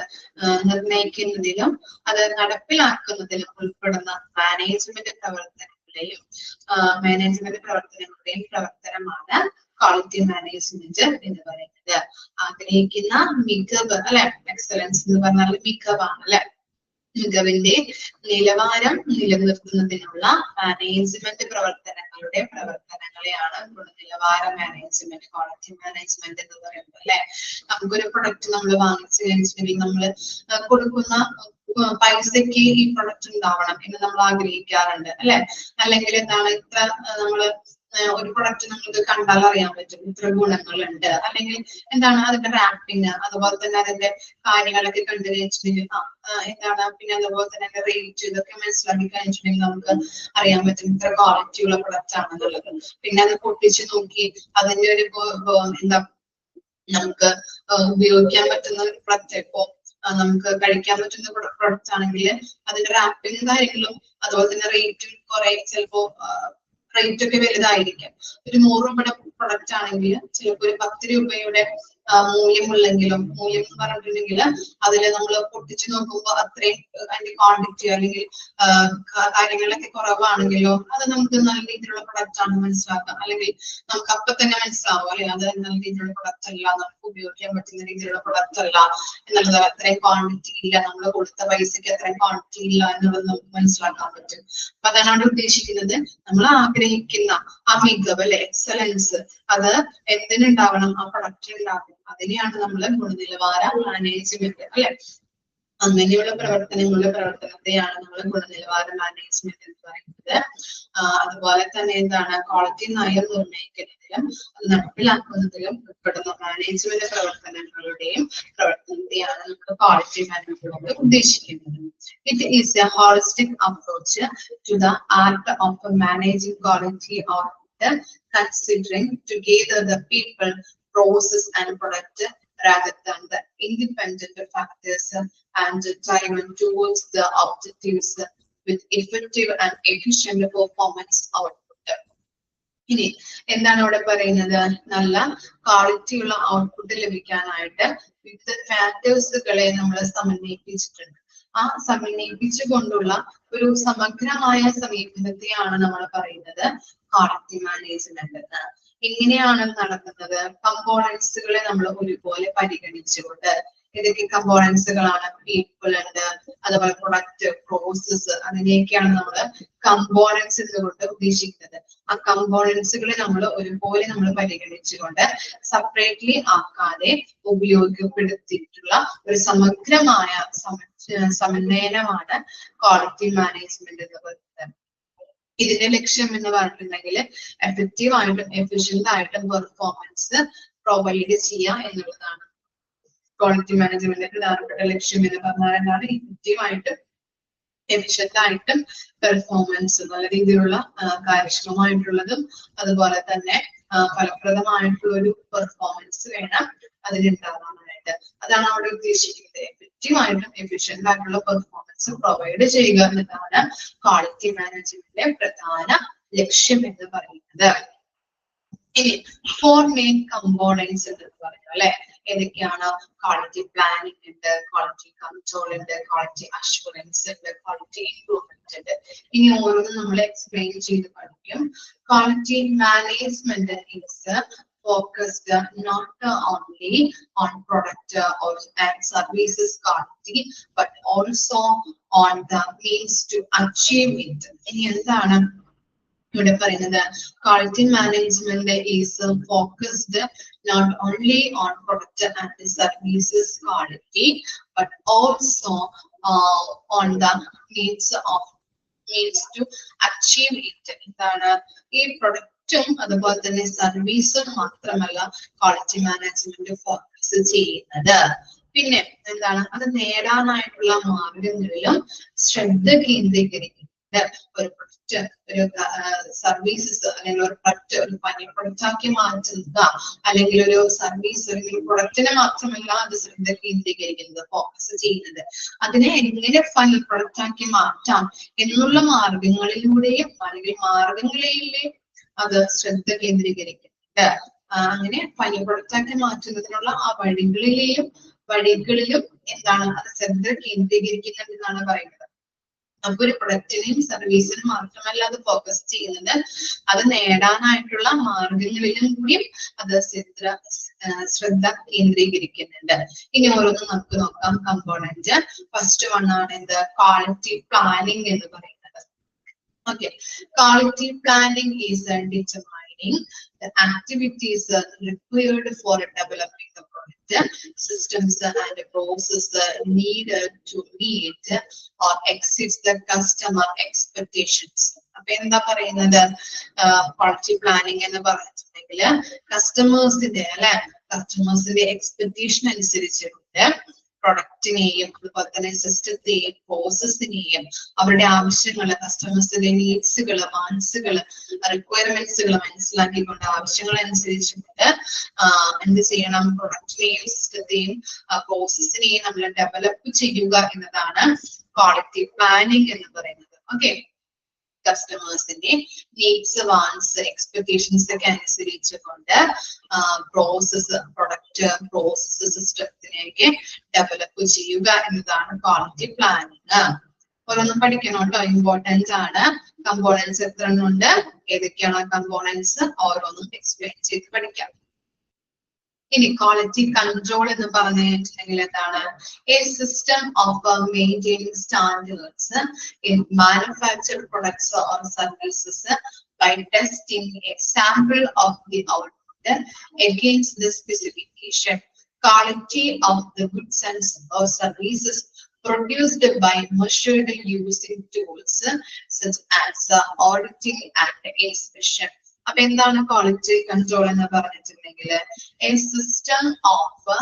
നിർണ്ണയിക്കുന്നതിലും അത് നടപ്പിലാക്കുന്നതിലും ഉൾപ്പെടുന്ന മാനേജ്മെന്റ് പ്രവർത്തനങ്ങളുടെയും പ്രവർത്തനമാണ് ക്വാളിറ്റി മാനേജ്മെന്റ് എന്ന് പറയുന്നത്. ആഗ്രഹിക്കുന്ന മികവ് അല്ലെ, എക്സലൻസ് എന്ന് പറഞ്ഞാൽ മികവാണ് അല്ലെ, മികവിന്റെ നിലവാരം നിലനിർത്തുന്നതിനുള്ള മാനേജ്മെന്റ് പ്രവർത്തനങ്ങളെയാണ് ഗുണനിലവാര മാനേജ്മെന്റ്, ക്വാളിറ്റി മാനേജ്മെന്റ് എന്ന് പറയുന്നത് അല്ലെ. നമുക്കൊരു പ്രൊഡക്റ്റ് നമ്മൾ വാങ്ങിച്ചു കഴിഞ്ഞിട്ടുണ്ടെങ്കിൽ നമ്മൾ കൊടുക്കുന്ന പൈസക്ക് ഈ പ്രൊഡക്റ്റ് ഉണ്ടാവണം എന്ന് നമ്മൾ ആഗ്രഹിക്കാറുണ്ട് അല്ലെ. അല്ലെങ്കിൽ എന്താണ്, ഇത്ര നമ്മള് ഒരു പ്രൊഡക്റ്റ് നമുക്ക് കണ്ടാൽ അറിയാൻ പറ്റും ഇത്ര ഗുണങ്ങളുണ്ട്, അല്ലെങ്കിൽ എന്താണ് അതിന്റെ റാപ്പിംഗ്, അതുപോലെ തന്നെ അതിന്റെ കാര്യങ്ങളൊക്കെ കണ്ടു കഴിഞ്ഞിട്ടുണ്ടെങ്കിൽ എന്താണ്, പിന്നെ അതുപോലെ തന്നെ അതിന്റെ റേറ്റ് ഇതൊക്കെ മനസ്സിലാക്കി കഴിഞ്ഞിട്ടുണ്ടെങ്കിൽ നമുക്ക് അറിയാൻ പറ്റും ഇത്ര ക്വാളിറ്റി ഉള്ള പ്രൊഡക്റ്റ് ആണെന്നുള്ളത്. പിന്നെ അത് പൊട്ടിച്ച് നോക്കി അതിന്റെ ഒരു എന്താ നമുക്ക് ഉപയോഗിക്കാൻ പറ്റുന്ന ഒരു പ്രൊഡക്റ്റ്, ഇപ്പോ നമുക്ക് കഴിക്കാൻ പറ്റുന്ന പ്രൊഡക്റ്റ് ആണെങ്കിൽ അതിന്റെ റാപ്പിംഗ് കാര്യങ്ങളും അതുപോലെ തന്നെ റേറ്റും കുറെ ചിലപ്പോ റേറ്റ് ഒക്കെ വലുതായിരിക്കും. ഒരു 100 രൂപയുടെ പ്രൊഡക്റ്റ് ആണെങ്കിൽ ചിലപ്പോൾ ഒരു 10 രൂപയുടെ മൂല്യം എന്ന് പറഞ്ഞിട്ടുണ്ടെങ്കിൽ അതിൽ നമ്മൾ പൊട്ടിച്ചു നോക്കുമ്പോൾ അത്രയും അതിന്റെ ക്വാണ്ടിറ്റി അല്ലെങ്കിൽ കാര്യങ്ങളൊക്കെ കുറവാണെങ്കിലോ അത് നമുക്ക് നല്ല രീതിയിലുള്ള പ്രൊഡക്റ്റ് ആണ് മനസ്സിലാക്കാം. അല്ലെങ്കിൽ നമുക്ക് അപ്പൊ തന്നെ മനസ്സിലാവും അല്ലെ അത് നല്ല രീതിയിലുള്ള പ്രൊഡക്റ്റ് അല്ല, നമുക്ക് ഉപയോഗിക്കാൻ പറ്റുന്ന രീതിയിലുള്ള പ്രൊഡക്റ്റ് അല്ല എന്നുള്ളത്, അത്രയും ക്വാണ്ടിറ്റി ഇല്ല, നമ്മൾ കൊടുത്ത പൈസക്ക് അത്രയും ക്വാണ്ടിറ്റി ഇല്ല എന്നുള്ളത് നമുക്ക് മനസ്സിലാക്കാൻ പറ്റും. അപ്പൊ അതാണ് ഉദ്ദേശിക്കുന്നത്. നമ്മൾ ആഗ്രഹിക്കുന്ന ആ മികവ് അല്ലെ, എക്സലൻസ്, അത് എന്തിനുണ്ടാവണം? ആ പ്രൊഡക്റ്റ് ഉണ്ടാവണം. അതിനെയാണ് നമ്മൾ ഗുണനിലവാര മാനേജ്മെന്റ് അല്ലെ. അങ്ങനെയുള്ള പ്രവർത്തനത്തെയാണ് നമ്മൾ ഗുണനിലവാര മാനേജ്മെന്റ് എന്ന് പറയുന്നത്. അതുപോലെ തന്നെ എന്താണ്, ക്വാളിറ്റി നയം നിർണ്ണയിക്കുന്നതിലും അത് നടപ്പിലാക്കുന്നതിലും ഉൾപ്പെടുന്ന മാനേജ്മെന്റ് പ്രവർത്തനത്തെയാണ് നമുക്ക് ക്വാളിറ്റി മാനേജ്മെന്റ് ഉദ്ദേശിക്കുന്നത്. It is a holistic approach to the art of managing quality output, considering together the people, process and product rather than the independent factors, and driving towards the objectives with effective and efficient performance output. ഇനി എന്താണ് ഇവിടെ പറയുന്നത്? നല്ല ക്വാളിറ്റിയുള്ള output ലഭിക്കാനായിട്ട് വിവിധ ഫാക്ടേഴ്സുകളെ നമ്മൾ സമന്വയിപ്പിച്ചിട്ടുണ്ട്. ആ സമന്വയിപ്പിച്ചുകൊണ്ടുള്ള ഒരു സമഗ്രമായ സമീപനത്തെയാണ് നമ്മൾ പറയുന്നത് ക്വാളിറ്റി മാനേജ്മെന്റ് എന്ന്. ഇങ്ങനെയാണ് നടക്കുന്നത്. കമ്പോണൻസുകളെ നമ്മൾ ഒരുപോലെ പരിഗണിച്ചുകൊണ്ട്, ഏതൊക്കെ കമ്പോണൻസുകളാണ്? പീപ്പിൾ ഉണ്ട്, അതുപോലെ പ്രൊഡക്റ്റ്, പ്രോസസ്, അതിനെയൊക്കെയാണ് നമ്മൾ കമ്പോണൻസ് എന്നുകൊണ്ട് ഉദ്ദേശിക്കുന്നത്. ആ കമ്പോണൻസുകളെ നമ്മൾ ഒരുപോലെ പരിഗണിച്ചുകൊണ്ട് സെപ്പറേറ്റ്ലി ആക്കാതെ ഉപയോഗപ്പെടുത്തിയിട്ടുള്ള ഒരു സമഗ്രമായ സമന്വയനമാണ് ക്വാളിറ്റി മാനേജ്മെന്റ് എന്ന് പറയുന്നത്. ഇതിന്റെ ലക്ഷ്യം എന്ന് പറഞ്ഞിട്ടുണ്ടെങ്കിൽ എഫക്റ്റീവ് ആയിട്ടും എഫിഷ്യന്റ് ആയിട്ടും പെർഫോമൻസ് പ്രൊവൈഡ് ചെയ്യുക എന്നുള്ളതാണ്. ക്വാളിറ്റി മാനേജ്മെന്റിന്റെ പ്രധാനപ്പെട്ട ലക്ഷ്യം എന്ന് പറഞ്ഞാൽ എന്താണ്? എഫക്റ്റീവ് ആയിട്ടും എഫിഷ്യന്റ് ആയിട്ടും പെർഫോമൻസ്, നല്ല രീതിയിലുള്ള കാര്യക്ഷമമായിട്ടുള്ളതും അതുപോലെ തന്നെ ഫലപ്രദമായിട്ടുള്ള ഒരു പെർഫോമൻസ് വേണം അതിനുണ്ടാകാനായിട്ട്. അതാണ് അവിടെ ഉദ്ദേശിക്കുന്നത്. എഫക്റ്റീവ് ആയിട്ടും എഫിഷ്യന്റ് ആയിട്ടുള്ള പെർഫോമൻസ് പ്രൊവൈഡ് ചെയ്യുക എന്നതാണ് ക്വാളിറ്റി മാനേജ്മെന്റിന്റെ പ്രധാന ലക്ഷ്യം എന്ന് പറയുന്നത്. ഇനി 4 മെയിൻ കമ്പോണൻസ് എന്ന് പറഞ്ഞു അല്ലെ. ഏതൊക്കെയാണ്? ക്വാളിറ്റി പ്ലാനിംഗ് ഉണ്ട്, ക്വാളിറ്റി കൺട്രോൾ ഉണ്ട്, ക്വാളിറ്റി അഷുറൻസ് ഉണ്ട്, ക്വാളിറ്റി ഇംപ്രൂവ്മെന്റ് ഉണ്ട്. ഇനി ഓരോന്നും നമ്മൾ എക്സ്പ്ലെയിൻ ചെയ്ത് പഠിക്കും. Quality management is focused not only on product or and services quality but also on the means to achieve it. ഇനി എന്താണ് ഇവിടെ പറയുന്നത്? Quality management is focused not only on product and services quality but also on the means to achieve it. എന്താണ്? ഈ പ്രൊഡക്റ്റും അതുപോലെ തന്നെ സർവീസും മാത്രമല്ല ക്വാളിറ്റി മാനേജ്മെന്റ് ഫോക്കസ് ചെയ്യുന്നത്. പിന്നെ എന്താണ്? അത് നേടാനായിട്ടുള്ള മാർഗങ്ങളിലും ശ്രദ്ധ കേന്ദ്രീകരിക്കുന്നുണ്ട്. ഒരു പ്രൊഡക്റ്റ്, ഒരു സർവീസസ് അല്ലെങ്കിൽ ഒരു പ്രൊഡക്റ്റ് ഒരു പനി പ്രൊഡക്റ്റ് ആക്കി മാറ്റുക, അല്ലെങ്കിൽ ഒരു സർവീസ് അല്ലെങ്കിൽ പ്രൊഡക്റ്റിനെ മാത്രമല്ല അത് ശ്രദ്ധ കേന്ദ്രീകരിക്കുന്നത്, ഫോക്കസ് ചെയ്യുന്നത്. അതിനെ എങ്ങനെ ഫൈനൽ പ്രൊഡക്റ്റ് ആക്കി മാറ്റാം എന്നുള്ള മാർഗങ്ങളിലൂടെയും അല്ലെങ്കിൽ മാർഗങ്ങളിലെയും അത് ശ്രദ്ധ കേന്ദ്രീകരിക്കുന്നുണ്ട്. അങ്ങനെ ഫൈനൽ പ്രൊഡക്റ്റ് ആക്കി മാറ്റുന്നതിനുള്ള ആ വഴികളിലും എന്താണ്? അത് ശ്രദ്ധ കേന്ദ്രീകരിക്കുന്നുണ്ട് എന്നാണ് പറയുന്നത്. അപ്പൊ ഒരു പ്രൊഡക്റ്റിനെയും സർവീസിനും മാത്രമല്ല അത് ഫോക്കസ് ചെയ്യുന്നത്, അത് നേടാനായിട്ടുള്ള മാർഗങ്ങളിലും കൂടിയും അത് ശ്രദ്ധ കേന്ദ്രീകരിക്കുന്നുണ്ട്. ഇനി ഓരോന്നും നമുക്ക് നോക്കാം. കമ്പോണന്റ് ഫസ്റ്റ് വൺ ആണ് എന്ത്? ക്വാളിറ്റി പ്ലാനിംഗ് എന്ന് പറയുന്നത്. Okay, quality planning is determining the activities required for developing the product, systems and process needed to meet or exceed the customer expectations. അപ്പൊ എന്താ പറയുന്നത്? ക്വാളിറ്റി പ്ലാനിങ് എന്ന് പറഞ്ഞിട്ടുണ്ടെങ്കിൽ കസ്റ്റമേഴ്സിന്റെ എക്സ്പെക്ടേഷൻ അനുസരിച്ചുകൊണ്ട് പ്രൊഡക്റ്റിനെയും അതുപോലെ തന്നെ സിസ്റ്റത്തെയും പ്രോസസ്സിനെയും അവരുടെ ആവശ്യങ്ങള്, കസ്റ്റമേഴ്സിന്റെ നീഡ്സുകള്, വാൻസുകള്, റിക്വയർമെന്റ്സുകൾ മനസ്സിലാക്കിക്കൊണ്ട് ആവശ്യങ്ങൾ അനുസരിച്ചുകൊണ്ട് എന്ത് ചെയ്യണം? പ്രൊഡക്റ്റിനെയും സിസ്റ്റത്തെയും പ്രോസസ്സിനെയും നമ്മൾ ഡെവലപ്പ് ചെയ്യുക എന്നതാണ് ക്വാളിറ്റി പ്ലാനിങ് എന്ന് പറയുന്നത്. ഓക്കെ, കസ്റ്റമേഴ്സിന്റെ നീഡ്സ്, വാൻസ്, എക്സ്പെക്ടേഷൻസ് ഒക്കെ അനുസരിച്ചുകൊണ്ട് പ്രൊഡക്റ്റ് സിസ്റ്റത്തിനെയൊക്കെ ഡെവലപ്പ് ചെയ്യുക എന്നതാണ് ക്വാളിറ്റി പ്ലാനിങ്. ഓരോന്നും പഠിക്കണം കേട്ടോ, ഇമ്പോർട്ടൻസ് ആണ്. കമ്പോണൻസ് എത്ര എണ്ണം ഉണ്ട്, ഏതൊക്കെയാണ് കമ്പോണൻസ്, ഓരോന്നും എക്സ്പ്ലെയിൻ ചെയ്ത് പഠിക്കാം. ഇനി ക്വാളിറ്റി കൺട്രോൾ എന്ന് പറഞ്ഞിട്ടുണ്ടെങ്കിൽ എന്താണ്? A system of maintaining standards in manufactured products or services by testing a sample of the output against the specification, quality of the goods and or services produced by measured using tools such as auditing and inspection. അപ്പൊ എന്താണ് quality control എന്ന് പറഞ്ഞിട്ടുണ്ടെങ്കിൽ? A system of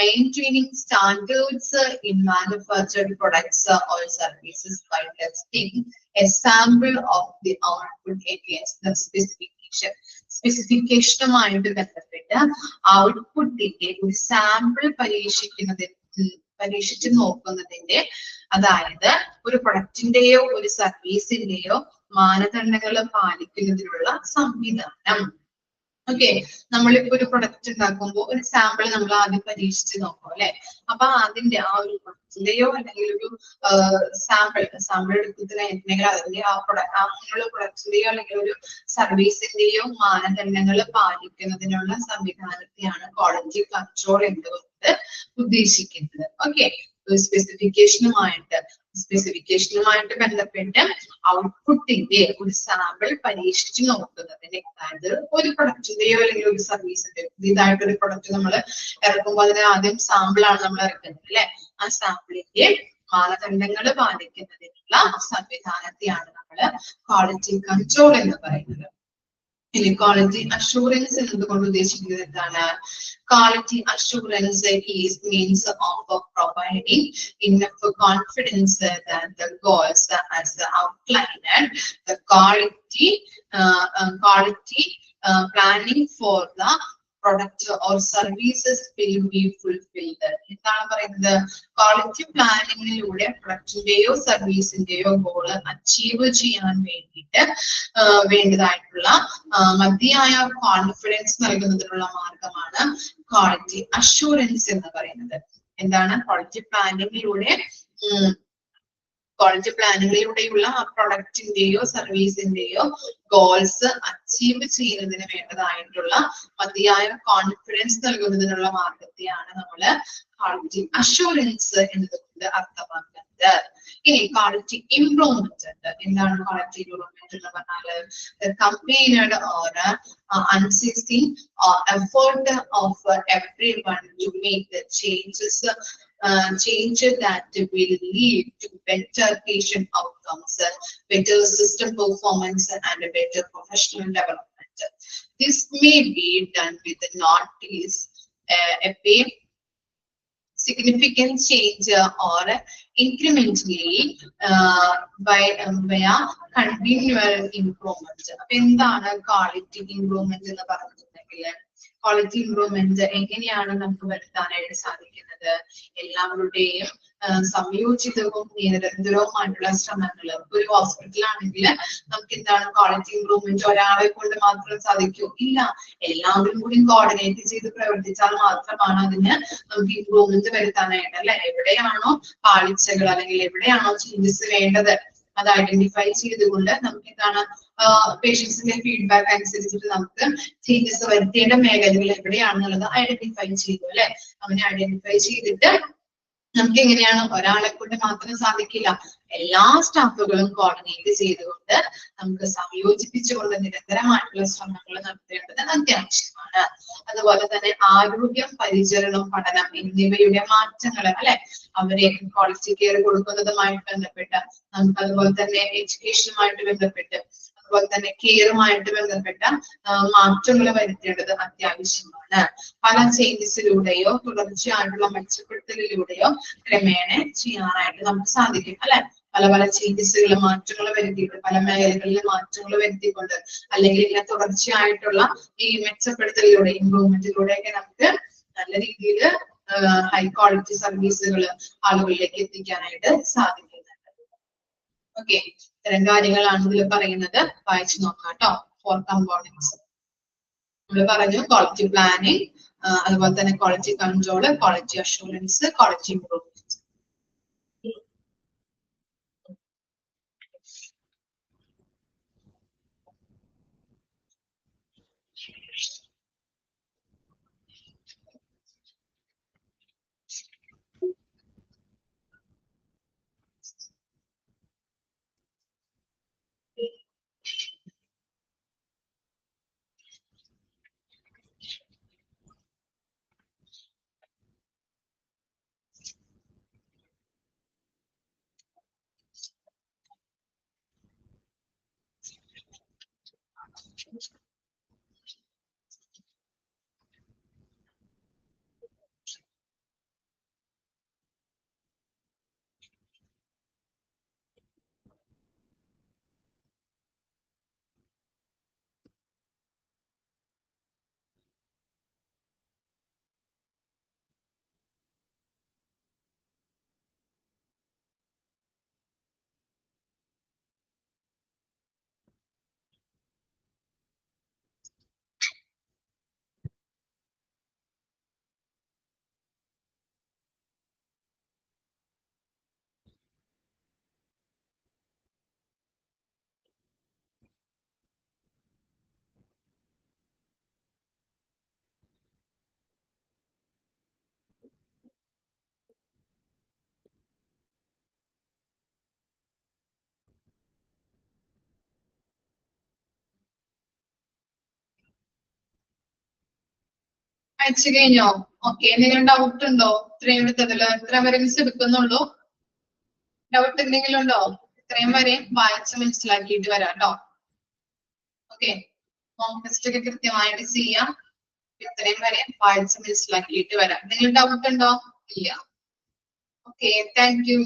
maintaining standards in manufactured products or services by testing a sample of the output against the specification. സ്പെസിഫിക്കേഷനുമായിട്ട് ബന്ധപ്പെട്ട് ഔട്ട്പുട്ടിന്റെ ഒരു sample പരീക്ഷിച്ച് നോക്കുന്നതിന്റെ, അതായത് ഒരു പ്രൊഡക്റ്റിന്റെയോ ഒരു സർവീസിന്റെയോ മാനദണ്ഡങ്ങൾ പാലിക്കുന്നതിനുള്ള സംവിധാനം. ഓക്കെ, നമ്മളിപ്പോ ഒരു പ്രൊഡക്റ്റ് ഉണ്ടാക്കുമ്പോൾ ഒരു സാമ്പിൾ നമ്മൾ ആദ്യം പരീക്ഷിച്ച് നോക്കും അല്ലെ. അപ്പൊ അതിന്റെ ആ ഒരു പ്രൊഡക്റ്റിന്റെയോ അല്ലെങ്കിൽ ഒരു സാമ്പിൾ എടുക്കുന്നതിനായിട്ടുണ്ടെങ്കിൽ അതിന്റെ ആ പ്രൊഡക്റ്റിന്റെയോ അല്ലെങ്കിൽ ഒരു സർവീസിന്റെയോ മാനദണ്ഡങ്ങൾ പാലിക്കുന്നതിനുള്ള സംവിധാനത്തെയാണ് ക്വാളിറ്റി കൺട്രോൾ എന്നുകൊണ്ട് ഉദ്ദേശിക്കുന്നത്. ഓക്കെ, സ്പെസിഫിക്കേഷനുമായിട്ട് ബന്ധപ്പെട്ട് ഔട്ട്പുട്ടിന്റെ ഒരു സാമ്പിൾ പരീക്ഷിച്ച് നോക്കുന്നതിന്, അതായത് ഒരു പ്രൊഡക്റ്റിന്റെയോ അല്ലെങ്കിൽ ഒരു സർവീസിന്റെയോ പുതിയതായിട്ടൊരു പ്രൊഡക്റ്റ് നമ്മൾ ഇറക്കുമ്പോൾ അതിന് ആദ്യം സാമ്പിളാണ് നമ്മൾ ഇറക്കുന്നത് അല്ലെ. ആ സാമ്പിളിന്റെ മാനദണ്ഡങ്ങൾ പാലിക്കുന്നതിനുള്ള സംവിധാനത്തെയാണ് നമ്മൾ ക്വാളിറ്റി കൺട്രോൾ എന്ന് പറയുന്നത്. ഇനി ക്വാളിറ്റി അഷൂറൻസ് എന്നതുകൊണ്ട് ഉദ്ദേശിക്കുന്നത് എന്താണ്? Quality assurance is means of providing enough confidence that the goals as outlined the quality planning for the product or services will be fulfilled. എന്താണ് പറയുന്നത്? ക്വാളിറ്റി പ്ലാനിങ്ങിലൂടെ പ്രൊഡക്റ്റിന്റെയോ സർവീസിന്റെയോ ഗോൾ അച്ചീവ് ചെയ്യാൻ വേണ്ടിയിട്ട് വേണ്ടതായിട്ടുള്ള മതിയായ കോൺഫിഡൻസ് നൽകുന്നതിനുള്ള മാർഗമാണ് ക്വാളിറ്റി അഷുറൻസ് എന്ന് പറയുന്നത്. എന്താണ്? ക്വാളിറ്റി പ്ലാനിങ്ങിലൂടെയുള്ള ആ പ്രൊഡക്റ്റിന്റെയോ സർവീസിന്റെയോ ഗോൾസ് അച്ചീവ് ചെയ്യുന്നതിന് വേണ്ടതായിട്ടുള്ള മതിയായ കോൺഫിഡൻസ് നൽകുന്നതിനുള്ള മാർഗത്തെയാണ് നമ്മള് ക്വാളിറ്റി അഷുറൻസ് എന്നതുകൊണ്ട് അർത്ഥമാക്കുന്നത്. ഇനി ക്വാളിറ്റി ഇംപ്രൂവ്മെന്റ് ഉണ്ട്. എന്താണ് ക്വാളിറ്റി ഇംപ്രൂവ്മെന്റ് എന്ന് പറഞ്ഞാല്? Combined or unceasing effort of everyone to make the changes that will lead to better patient outcomes, better system performance, and a better professional development. This may be done with notice, a significant change or incrementally via continual improvement. എന്താണ് quality improvement എന്ന് പറഞ്ഞിട്ടുണ്ടെങ്കിൽ, quality improvement എങ്ങനെയാണ് നമുക്ക് വരുത്താനായിട്ട് സാധിക്കുന്നത്? എല്ലാവരുടെയും സംയോജിതവും നിരന്തരവുമായിട്ടുള്ള ശ്രമങ്ങൾ. ഒരു ഹോസ്പിറ്റലാണെങ്കിൽ നമുക്ക് എന്താണ് ക്വാളിറ്റി ഇംപ്രൂവ്മെന്റ് ഒരാളെ കൊണ്ട് മാത്രം സാധിക്കൂ? ഇല്ല, എല്ലാവരും കൂടി കോർഡിനേറ്റ് ചെയ്ത് പ്രവർത്തിച്ചാൽ മാത്രമാണ് അതിന് നമുക്ക് ഇംപ്രൂവ്മെന്റ് വരുത്താനായിട്ട്, അല്ലെ? എവിടെയാണോ പാളിച്ചകൾ അല്ലെങ്കിൽ എവിടെയാണോ ചേഞ്ചസ് വേണ്ടത് അത് ഐഡന്റിഫൈ ചെയ്തുകൊണ്ട് നമുക്ക് എന്താണ് പേഷ്യൻസിന്റെ ഫീഡ്ബാക്ക് അനുസരിച്ചിട്ട് നമുക്ക് ചേഞ്ചസ് വരുത്തേണ്ട മേഖലകൾ എവിടെയാണെന്നുള്ളത് ഐഡന്റിഫൈ ചെയ്തു, അല്ലെ? അങ്ങനെ ഐഡന്റിഫൈ ചെയ്തിട്ട് നമുക്ക് എങ്ങനെയാണ്, ഒരാളെ കൊണ്ട് മാത്രം സാധിക്കില്ല, എല്ലാ സ്റ്റാഫുകളും കോർഡിനേറ്റ് ചെയ്തുകൊണ്ട് നമുക്ക് സംയോജിപ്പിച്ചുകൊണ്ട് നിരന്തരമായിട്ടുള്ള ശ്രമങ്ങൾ നടത്തേണ്ടത് അത്യാവശ്യമാണ്. അതുപോലെ തന്നെ ആരോഗ്യം, പരിചരണം, പഠനം എന്നിവയുടെ മാറ്റങ്ങൾ, അല്ലെ? അവരെ ക്വാളിറ്റി കെയർ കൊടുക്കുന്നതുമായിട്ട് ബന്ധപ്പെട്ട് നമുക്ക് അതുപോലെ തന്നെ എഡ്യൂക്കേഷനുമായിട്ട് ബന്ധപ്പെട്ട് അതുപോലെ തന്നെ കെയറുമായിട്ട് ബന്ധപ്പെട്ട മാറ്റങ്ങൾ വരുത്തേണ്ടത് അത്യാവശ്യമാണ്. പല ചേഞ്ചസിലൂടെയോ തുടർച്ചയായിട്ടുള്ള മെച്ചപ്പെടുത്തലിലൂടെയോ ക്രമേണ ചെയ്യാനായിട്ട് നമുക്ക് സാധിക്കും, അല്ലെ? പല ചേഞ്ചസുകൾ, മാറ്റങ്ങൾ വരുത്തിയിട്ട് പല മേഖലകളിൽ മാറ്റങ്ങൾ വരുത്തിക്കൊണ്ട് അല്ലെങ്കിൽ ഇങ്ങനെ തുടർച്ചയായിട്ടുള്ള ഈ മെച്ചപ്പെടുത്തലിലൂടെ ഇംപ്രൂവ്മെന്റിലൂടെയൊക്കെ നമുക്ക് നല്ല രീതിയിൽ ഹൈ ക്വാളിറ്റി സർവീസുകൾ ആളുകളിലേക്ക് എത്തിക്കാനായിട്ട് സാധിക്കുന്നുണ്ട്. ഓക്കെ, ഇത്തരം കാര്യങ്ങളാണ് ഇതിൽ പറയുന്നത്. വായിച്ചു നോക്കാം കേട്ടോ. 4 കമ്പോണൻസ് നമ്മൾ പറഞ്ഞു: ക്വാളിറ്റി പ്ലാനിങ്, അതുപോലെ തന്നെ quality control, quality assurance, quality improvement. അയച്ചു കഴിഞ്ഞോ? ഓക്കെ, എന്തെങ്കിലും ഡൗട്ട് ഉണ്ടോ? ഇത്രയും എടുത്തതില് ഇത്ര വരെ മിസ് എടുക്കുന്നുള്ളൂ. ഡൗട്ട് എന്തെങ്കിലും ഉണ്ടോ? ഇത്രയും വരെ വായിച്ച് മനസ്സിലാക്കിയിട്ട് വരാം കേട്ടോ. ഓക്കെ, മോക്ക് ടെസ്റ്റ് ഒക്കെ കൃത്യമായിട്ട് ചെയ്യാം. ഇത്രയും വരെ വായിച്ച് മനസ്സിലാക്കിയിട്ട് വരാം. എന്തെങ്കിലും ഡൗട്ട് ഉണ്ടോ? ഇല്ല. Okay, thank you.